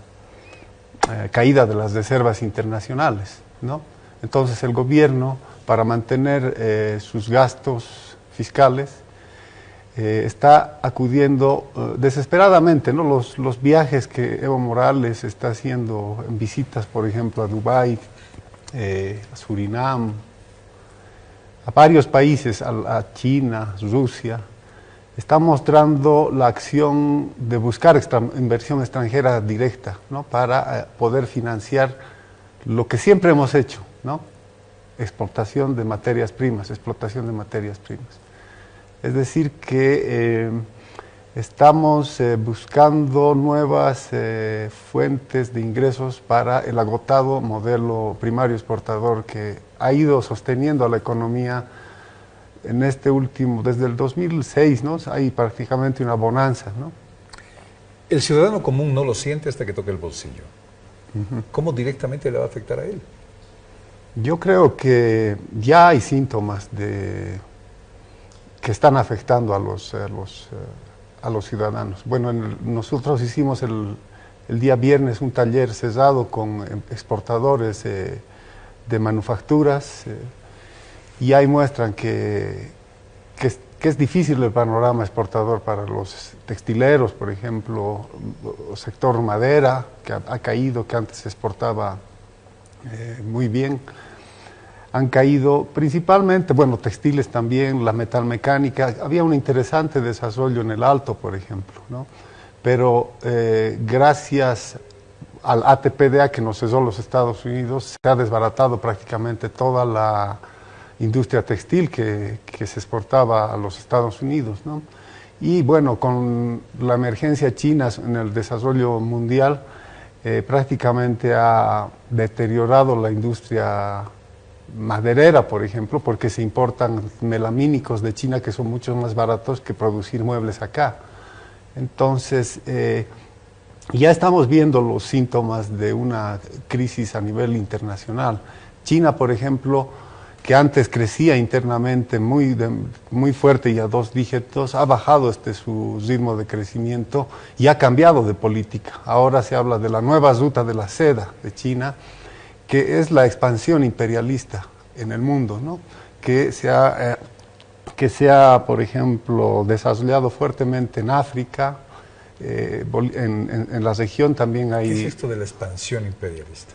S11: caída de las reservas internacionales, ¿no? Entonces el gobierno, para mantener sus gastos fiscales, está acudiendo desesperadamente, ¿no? Los viajes que Evo Morales está haciendo en visitas, por ejemplo, a Dubái, a Surinam, a varios países, a China, Rusia, está mostrando la acción de buscar inversión extranjera directa, ¿no? Para poder financiar lo que siempre hemos hecho, ¿no? Explotación de materias primas. Es decir que estamos buscando nuevas fuentes de ingresos para el agotado modelo primario exportador que ha ido sosteniendo a la economía en desde el 2006, ¿no? Hay prácticamente una bonanza, ¿no?
S1: El ciudadano común no lo siente hasta que toca el bolsillo. ¿Cómo directamente le va a afectar a él?
S11: Yo creo que ya hay síntomas que están afectando a los ciudadanos. Bueno, nosotros hicimos el día viernes un taller cerrado con exportadores de manufacturas y ahí muestran que es difícil el panorama exportador para los textileros, por ejemplo, el sector madera, que ha caído, que antes se exportaba muy bien. Han caído principalmente, bueno, textiles también, la metalmecánica. Había un interesante desarrollo en el Alto, por ejemplo, ¿no? Pero gracias al ATPDA que nos cesó los Estados Unidos, se ha desbaratado prácticamente toda la industria textil que se exportaba a los Estados Unidos, ¿no? Y bueno, con la emergencia china en el desarrollo mundial, prácticamente ha deteriorado la industria maderera, por ejemplo, porque se importan melamínicos de China que son mucho más baratos que producir muebles acá. Entonces, ya estamos viendo los síntomas de una crisis a nivel internacional. China, por ejemplo, que antes crecía internamente muy fuerte y a 2 dígitos, ha bajado su ritmo de crecimiento y ha cambiado de política. Ahora se habla de la nueva ruta de la seda de China, que es la expansión imperialista en el mundo, ¿no? que se ha, por ejemplo, desarrollado fuertemente en África, en la región también hay...
S1: ¿Qué es esto de la expansión imperialista?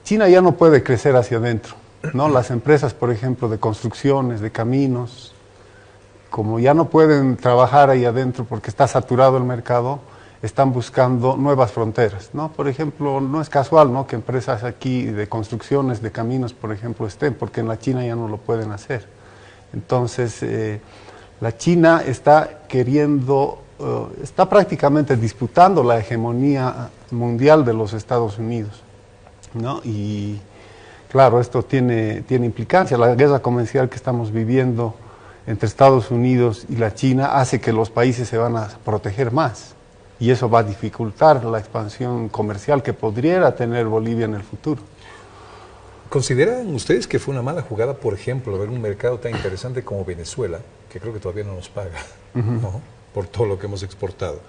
S11: China ya no puede crecer hacia adentro, ¿no? Las empresas, por ejemplo, de construcciones, de caminos, como ya no pueden trabajar ahí adentro porque está saturado el mercado, están buscando nuevas fronteras, ¿no? Por ejemplo, no es casual, ¿no?, que empresas aquí de construcciones, de caminos, por ejemplo, estén, porque en la China ya no lo pueden hacer. Entonces, la China está queriendo, está prácticamente disputando la hegemonía mundial de los Estados Unidos, ¿no? Y claro, esto tiene implicancia. La guerra comercial que estamos viviendo entre Estados Unidos y la China hace que los países se van a proteger más. Y eso va a dificultar la expansión comercial que podría tener Bolivia en el futuro.
S1: ¿Consideran ustedes que fue una mala jugada, por ejemplo, ver un mercado tan interesante como Venezuela, que creo que todavía no nos paga, ¿no?, por todo lo que hemos exportado,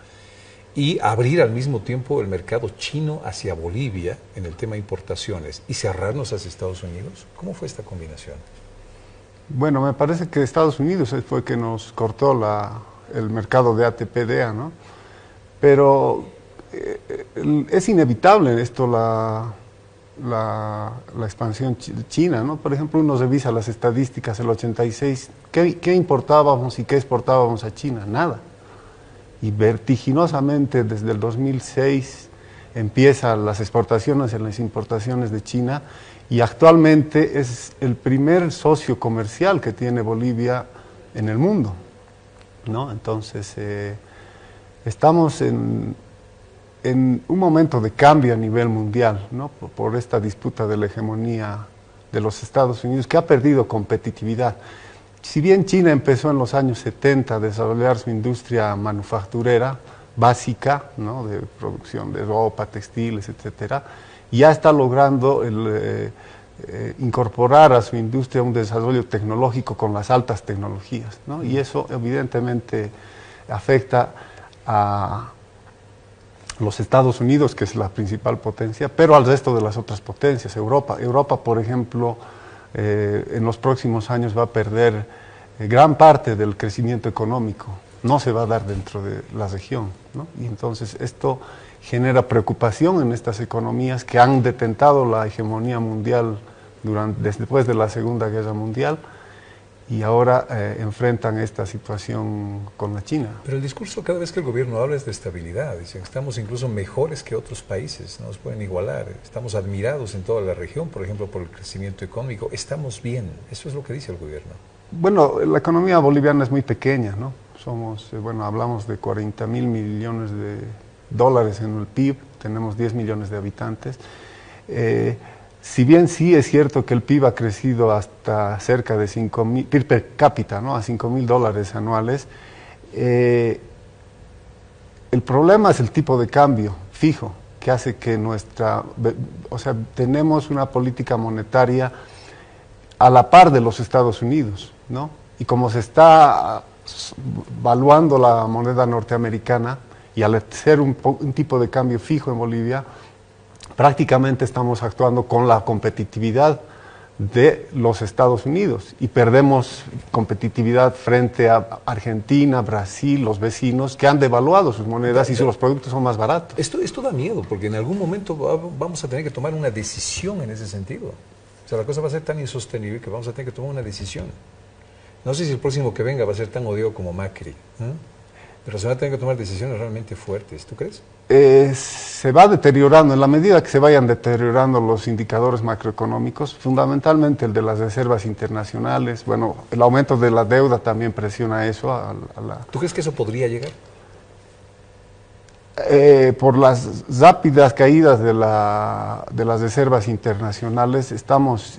S1: y abrir al mismo tiempo el mercado chino hacia Bolivia en el tema de importaciones y cerrarnos hacia Estados Unidos? ¿Cómo fue esta combinación?
S11: Bueno, me parece que Estados Unidos fue que nos cortó el mercado de ATP-DA, ¿no? Pero es inevitable esto, la expansión china, ¿no? Por ejemplo, uno revisa las estadísticas, el 86, ¿qué importábamos y qué exportábamos a China? Nada. Y vertiginosamente desde el 2006 empiezan las exportaciones y las importaciones de China, y actualmente es el primer socio comercial que tiene Bolivia en el mundo, ¿no? Entonces, estamos en un momento de cambio a nivel mundial, ¿no?, por esta disputa de la hegemonía de los Estados Unidos, que ha perdido competitividad. Si bien China empezó en los años 70 a desarrollar su industria manufacturera básica, ¿no?, de producción de ropa, textiles, etcétera, ya está logrando incorporar a su industria un desarrollo tecnológico con las altas tecnologías, ¿no? Y eso evidentemente afecta a los Estados Unidos, que es la principal potencia, pero al resto de las otras potencias, Europa. Europa, por ejemplo, en los próximos años va a perder gran parte del crecimiento económico, no se va a dar dentro de la región, ¿no? Y entonces esto genera preocupación en estas economías que han detentado la hegemonía mundial después de la Segunda Guerra Mundial, y ahora enfrentan esta situación con la China.
S1: Pero el discurso cada vez que el gobierno habla es de estabilidad. Dicen que estamos incluso mejores que otros países, no nos pueden igualar. Estamos admirados en toda la región, por ejemplo, por el crecimiento económico. Estamos bien, eso es lo que dice el gobierno.
S11: Bueno, la economía boliviana es muy pequeña, ¿no? Somos, hablamos de 40.000 millones de dólares en el PIB, tenemos 10 millones de habitantes. Si bien sí es cierto que el PIB ha crecido hasta cerca de 5.000, PIB per cápita, ¿no?, a $5.000 anuales, el problema es el tipo de cambio fijo, que hace que tenemos una política monetaria a la par de los Estados Unidos, ¿no? Y como se está valuando la moneda norteamericana y al ser un tipo de cambio fijo en Bolivia, prácticamente estamos actuando con la competitividad de los Estados Unidos y perdemos competitividad frente a Argentina, Brasil, los vecinos que han devaluado sus monedas y los productos son más baratos.
S1: Esto da miedo porque en algún momento vamos a tener que tomar una decisión en ese sentido. O sea, la cosa va a ser tan insostenible que vamos a tener que tomar una decisión. No sé si el próximo que venga va a ser tan odioso como Macri, pero se van a tener que tomar decisiones realmente fuertes. ¿Tú crees?
S11: Se va deteriorando, en la medida que se vayan deteriorando los indicadores macroeconómicos, fundamentalmente el de las reservas internacionales, bueno, el aumento de la deuda también presiona eso.
S1: ¿Tú crees que eso podría llegar?
S11: Por las rápidas caídas de las reservas internacionales, estamos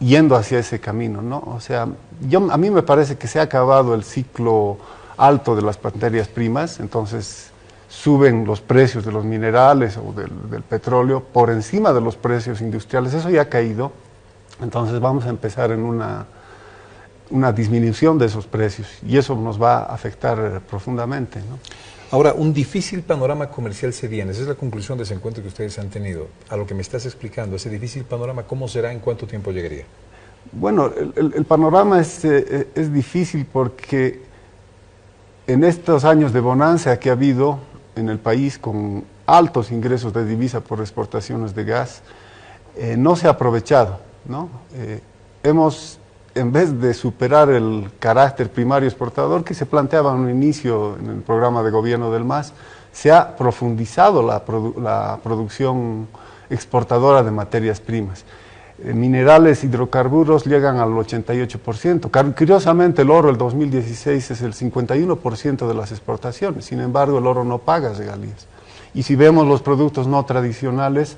S11: yendo hacia ese camino, ¿no? O sea, a mí me parece que se ha acabado el ciclo alto de las materias primas, entonces suben los precios de los minerales o del petróleo por encima de los precios industriales, eso ya ha caído, entonces vamos a empezar en una disminución de esos precios y eso nos va a afectar profundamente, ¿no?
S1: Ahora, un difícil panorama comercial se viene, esa es la conclusión de ese encuentro que ustedes han tenido. A lo que me estás explicando, ese difícil panorama, ¿cómo será? ¿En cuánto tiempo llegaría?
S11: Bueno, el panorama es difícil porque en estos años de bonanza que ha habido en el país con altos ingresos de divisa por exportaciones de gas, no se ha aprovechado, ¿no? En vez de superar el carácter primario exportador que se planteaba en un inicio en el programa de gobierno del MAS, se ha profundizado la producción exportadora de materias primas. Minerales, hidrocarburos llegan al 88%. Curiosamente, el oro, el 2016, es el 51% de las exportaciones. Sin embargo, el oro no paga regalías. Y si vemos los productos no tradicionales,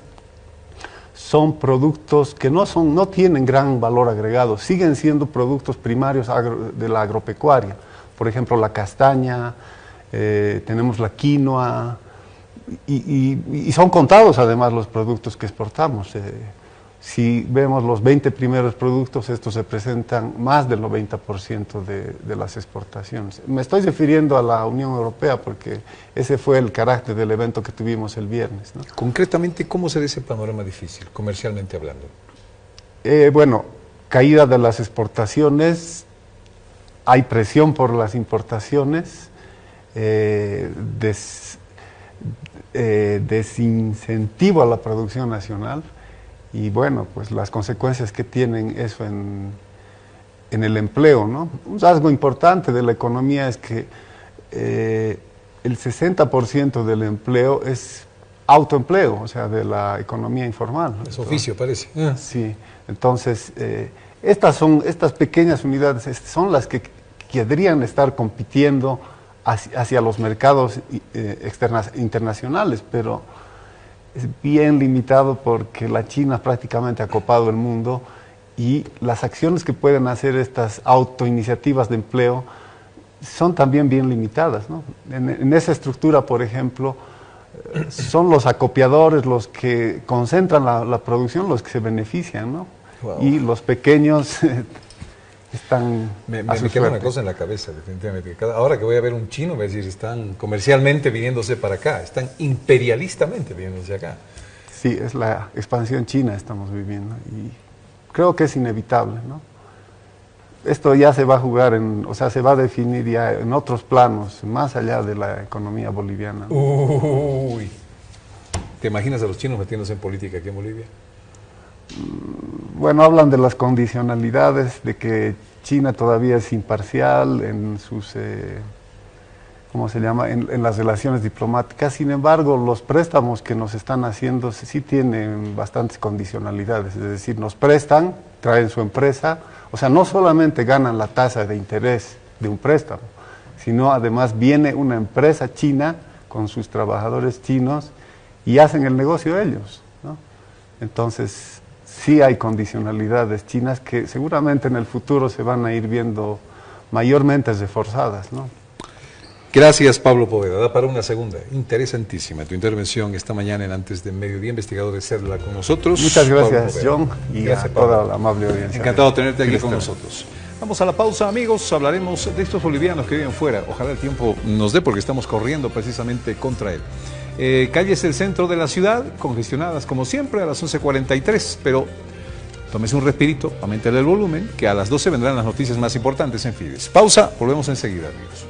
S11: son productos que no tienen gran valor agregado, siguen siendo productos primarios de la agropecuaria. Por ejemplo, la castaña, tenemos la quinoa, y son contados además los productos que exportamos. Si vemos los 20 primeros productos, estos representan más del 90% de las exportaciones. Me estoy refiriendo a la Unión Europea porque ese fue el carácter del evento que tuvimos el viernes, ¿no?
S1: Concretamente, ¿cómo se ve ese panorama difícil, comercialmente hablando?
S11: Bueno, caída de las exportaciones, hay presión por las importaciones, desincentivo a la producción nacional. Y bueno, pues las consecuencias que tienen eso en el empleo, ¿no? Un rasgo importante de la economía es que el 60% del empleo es autoempleo, o sea, de la economía informal.
S1: Es oficio, parece.
S11: Sí, entonces estas pequeñas unidades son las que querrían estar compitiendo hacia los mercados internacionales, pero es bien limitado porque la China prácticamente ha copado el mundo y las acciones que pueden hacer estas autoiniciativas de empleo son también bien limitadas, ¿no? En esa estructura, por ejemplo, son los acopiadores los que concentran la producción, los que se benefician, ¿no? Wow. Y los pequeños están
S1: me queda una cosa en la cabeza, definitivamente. Ahora que voy a ver un chino, voy a decir, están comercialmente viniéndose para acá, están imperialistamente viniéndose acá.
S11: Sí, es la expansión china estamos viviendo y creo que es inevitable, ¿no? Esto ya se va a jugar, se va a definir ya en otros planos, más allá de la economía boliviana, ¿no?
S1: Uy, ¿te imaginas a los chinos metiéndose en política aquí en Bolivia?
S11: Bueno, hablan de las condicionalidades, de que China todavía es imparcial en sus, ¿cómo se llama?, en las relaciones diplomáticas. Sin embargo, los préstamos que nos están haciendo sí tienen bastantes condicionalidades, es decir, nos prestan, traen su empresa, o sea, no solamente ganan la tasa de interés de un préstamo, sino además viene una empresa china con sus trabajadores chinos y hacen el negocio ellos, ¿no? Entonces, sí hay condicionalidades chinas que seguramente en el futuro se van a ir viendo mayormente reforzadas, ¿no?
S1: Gracias, Pablo Poveda. Da para una segunda. Interesantísima tu intervención esta mañana en Antes de Mediodía, investigador de CERLA con nosotros.
S11: Muchas gracias, John, y gracias, a toda la amable audiencia.
S1: Encantado de tenerte aquí con nosotros. Vamos a la pausa, amigos. Hablaremos de estos bolivianos que viven fuera. Ojalá el tiempo nos dé, porque estamos corriendo precisamente contra él. Calles del centro de la ciudad, congestionadas como siempre a las 11:43, pero tómese un respirito, aumentele el volumen, que a las 12 vendrán las noticias más importantes en Fides. Pausa, volvemos enseguida, amigos.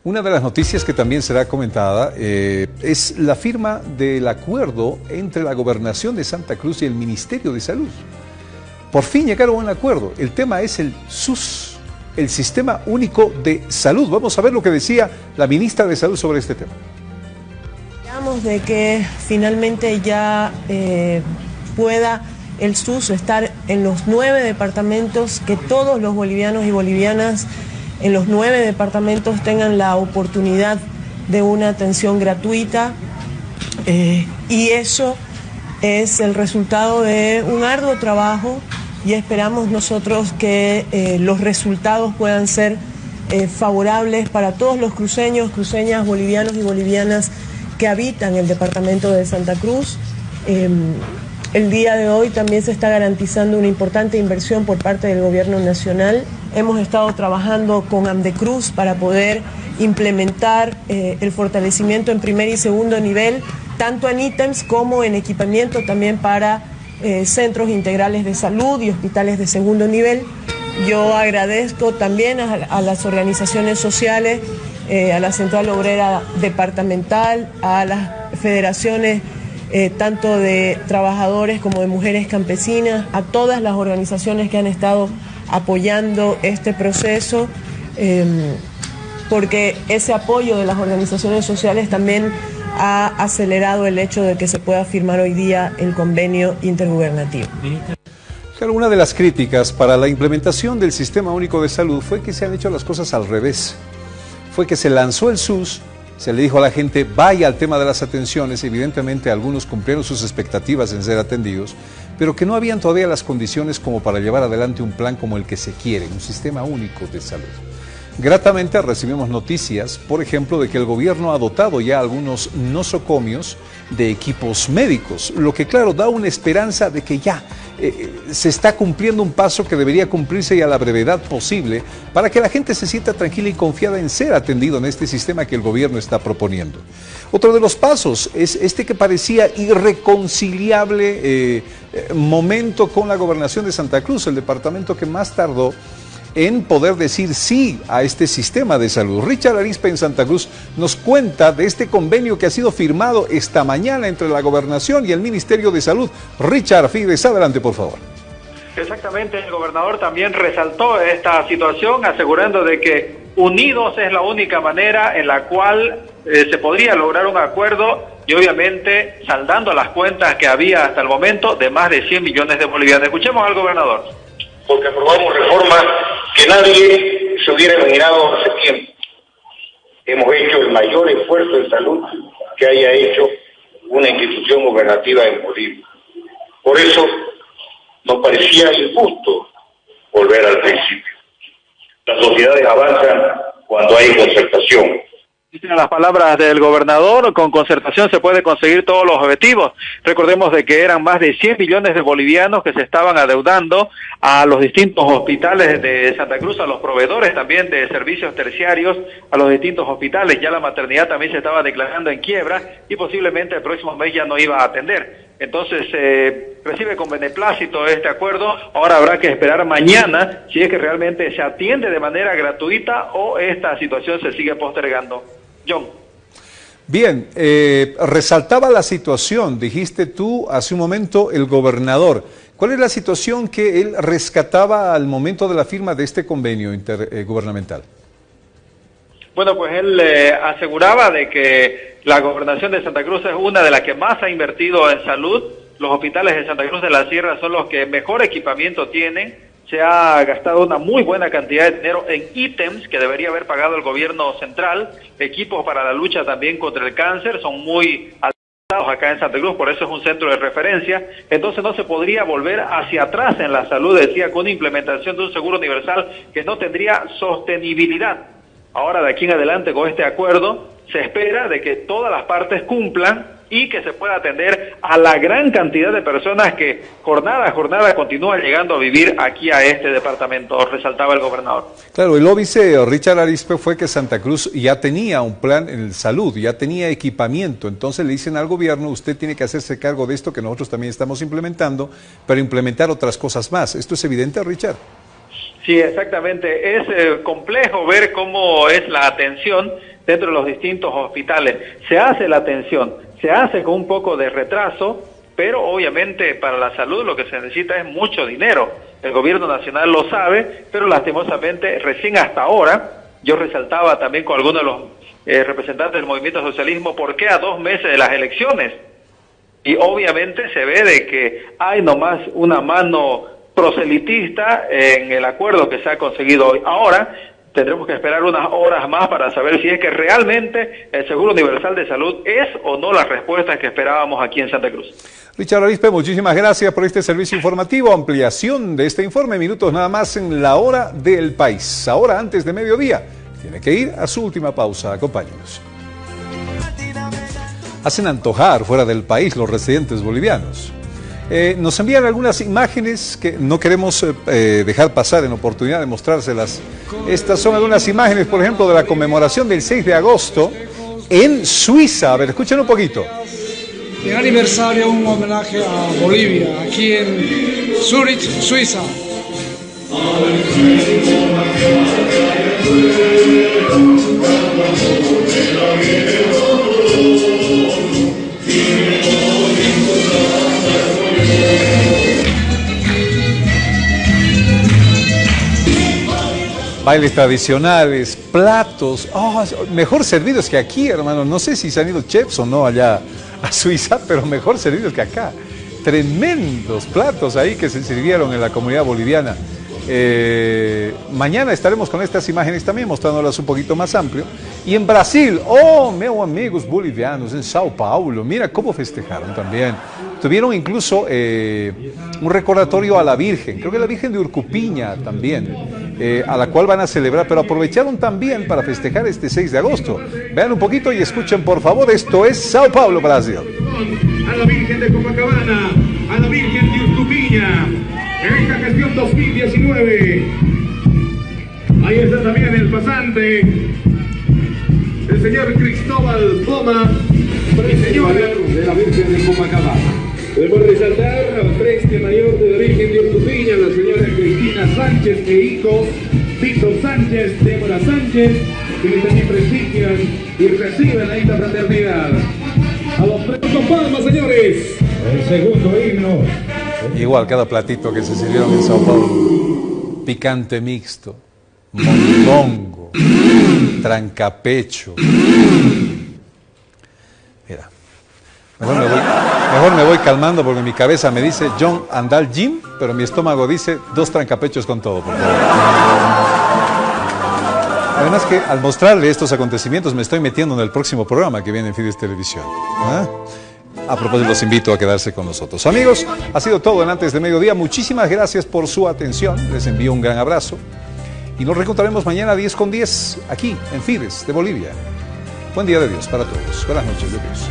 S1: Una de las noticias que también será comentada es la firma del acuerdo entre la Gobernación de Santa Cruz y el Ministerio de Salud. Por fin llegaron a un acuerdo. El tema es el SUS, el Sistema Único de Salud. Vamos a ver lo que decía la ministra de Salud sobre este tema.
S12: Esperamos de que finalmente ya pueda el SUS estar en los 9 departamentos, que todos los bolivianos y bolivianas en los 9 departamentos tengan la oportunidad de una atención gratuita, y eso es el resultado de un arduo trabajo, y esperamos nosotros que los resultados puedan ser favorables para todos los cruceños, cruceñas, bolivianos y bolivianas que habitan el departamento de Santa Cruz. El día de hoy también se está garantizando una importante inversión por parte del gobierno nacional. Hemos estado trabajando con Amdecruz para poder implementar el fortalecimiento en primer y segundo nivel, tanto en ítems como en equipamiento también para centros integrales de salud y hospitales de segundo nivel. Yo agradezco también a las organizaciones sociales, a la Central Obrera Departamental, a las federaciones tanto de trabajadores como de mujeres campesinas, a todas las organizaciones que han estado apoyando este proceso, porque ese apoyo de las organizaciones sociales también ha acelerado el hecho de que se pueda firmar hoy día el convenio intergubernativo.
S1: Claro, una de las críticas para la implementación del Sistema Único de Salud fue que se han hecho las cosas al revés. Fue que se lanzó el SUS, se le dijo a la gente, vaya al tema de las atenciones. Evidentemente algunos cumplieron sus expectativas en ser atendidos, pero que no habían todavía las condiciones como para llevar adelante un plan como el que se quiere, un sistema único de salud. Gratamente recibimos noticias, por ejemplo, de que el gobierno ha dotado ya algunos nosocomios de equipos médicos, lo que claro da una esperanza de que ya se está cumpliendo un paso que debería cumplirse ya a la brevedad posible para que la gente se sienta tranquila y confiada en ser atendido en este sistema que el gobierno está proponiendo. Otro de los pasos es este que parecía irreconciliable momento con la gobernación de Santa Cruz, el departamento que más tardó en poder decir sí a este sistema de salud. Richard Arispe en Santa Cruz nos cuenta de este convenio que ha sido firmado esta mañana entre la Gobernación y el Ministerio de Salud. Richard Fides, adelante por favor.
S2: Exactamente, el gobernador también resaltó esta situación, asegurando de que unidos es la única manera en la cual se podría lograr un acuerdo, y obviamente saldando las cuentas que había hasta el momento de más de 100 millones de bolivianos. Escuchemos al gobernador.
S13: Porque aprobamos reformas que nadie se hubiera imaginado hace tiempo. Hemos hecho el mayor esfuerzo en salud que haya hecho una institución gubernativa en Bolivia. Por eso nos parecía injusto volver al principio. Las sociedades avanzan cuando hay concertación.
S2: Dicen las palabras del gobernador, con concertación se puede conseguir todos los objetivos. Recordemos de que eran más de 100 millones de bolivianos que se estaban adeudando a los distintos hospitales de Santa Cruz, a los proveedores también de servicios terciarios, a los distintos hospitales. Ya la maternidad también se estaba declarando en quiebra y posiblemente el próximo mes ya no iba a atender. Entonces recibe con beneplácito este acuerdo. Ahora habrá que esperar mañana si es que realmente se atiende de manera gratuita o esta situación se sigue postergando. John.
S1: Bien, resaltaba la situación, dijiste tú hace un momento el gobernador. ¿Cuál es la situación que él rescataba al momento de la firma de este convenio intergubernamental?
S2: Bueno, pues él aseguraba de que la gobernación de Santa Cruz es una de las que más ha invertido en salud. Los hospitales de Santa Cruz de la Sierra son los que mejor equipamiento tienen. Se ha gastado una muy buena cantidad de dinero en ítems que debería haber pagado el gobierno central. Equipos para la lucha también contra el cáncer son muy altos acá en Santa Cruz, por eso es un centro de referencia. Entonces no se podría volver hacia atrás en la salud, decía, con una implementación de un seguro universal que no tendría sostenibilidad. Ahora, de aquí en adelante, con este acuerdo, se espera de que todas las partes cumplan y que se pueda atender a la gran cantidad de personas que jornada a jornada continúan llegando a vivir aquí a este departamento, resaltaba el gobernador.
S1: Claro, y lo dice Richard Arizpe fue que Santa Cruz ya tenía un plan en salud, ya tenía equipamiento, entonces le dicen al gobierno, usted tiene que hacerse cargo de esto que nosotros también estamos implementando, pero implementar otras cosas más. ¿Esto es evidente, Richard?
S2: Sí, exactamente. Es complejo ver cómo es la atención dentro de los distintos hospitales. Se hace la atención, se hace con un poco de retraso, pero obviamente para la salud lo que se necesita es mucho dinero. El gobierno nacional lo sabe, pero lastimosamente recién hasta ahora, yo resaltaba también con algunos de los representantes del movimiento socialismo, ¿por qué a 2 meses de las elecciones? Y obviamente se ve de que hay nomás una mano proselitista en el acuerdo que se ha conseguido hoy. Ahora tendremos que esperar unas horas más para saber si es que realmente el Seguro Universal de Salud es o no la respuesta que esperábamos aquí en Santa Cruz.
S1: Richard Arizpe, muchísimas gracias por este servicio informativo, ampliación de este informe, minutos nada más en la hora del país. Ahora, antes de mediodía, tiene que ir a su última pausa. Acompáñenos. Hacen antojar fuera del país los residentes bolivianos. Nos envían algunas imágenes que no queremos dejar pasar en oportunidad de mostrárselas. Estas son algunas imágenes, por ejemplo, de la conmemoración del 6 de agosto en Suiza. A ver, escuchen un poquito.
S14: El aniversario, un homenaje a Bolivia, aquí en Zurich, Suiza.
S1: Bailes tradicionales, platos, mejor servidos que aquí, hermano. No sé si se han ido chefs o no allá a Suiza, pero mejor servidos que acá. Tremendos platos ahí que se sirvieron en la comunidad boliviana. Mañana estaremos con estas imágenes también, mostrándolas un poquito más amplio. Y en Brasil, meus amigos bolivianos, en Sao Paulo, mira cómo festejaron también. Tuvieron incluso un recordatorio a la Virgen, creo que la Virgen de Urcupiña también, a la cual van a celebrar, pero aprovecharon también para festejar este 6 de agosto. Vean un poquito y escuchen por favor, esto es Sao Paulo, Brasil.
S15: A la Virgen de Copacabana, a la Virgen de Urcupiña, en esta gestión 2019. Ahí está también el pasante, el señor Cristóbal Poma, señor de la Virgen de Copacabana. Debemos resaltar la fresca mayor de la Virgen de Urcupiña, la señora Cristina Sánchez e hijo, Tito Sánchez, Débora Sánchez, quienes también prestigian y reciben a esta fraternidad. A los premios con palmas, señores. El segundo himno.
S1: Igual cada platito que se sirvieron en Sao Paulo. Picante mixto, mondongo, trancapecho. Mira, mejor me voy calmando porque mi cabeza me dice John, anda al gym, pero mi estómago dice 2 trancapechos con todo, por favor. Además que al mostrarle estos acontecimientos me estoy metiendo en el próximo programa que viene en Fides Televisión. A propósito, los invito a quedarse con nosotros. Amigos, ha sido todo en Antes de Mediodía. Muchísimas gracias por su atención. Les envío un gran abrazo. Y nos reencontraremos mañana a 10:10 aquí en Fides de Bolivia. Buen día de Dios para todos. Buenas noches de Dios.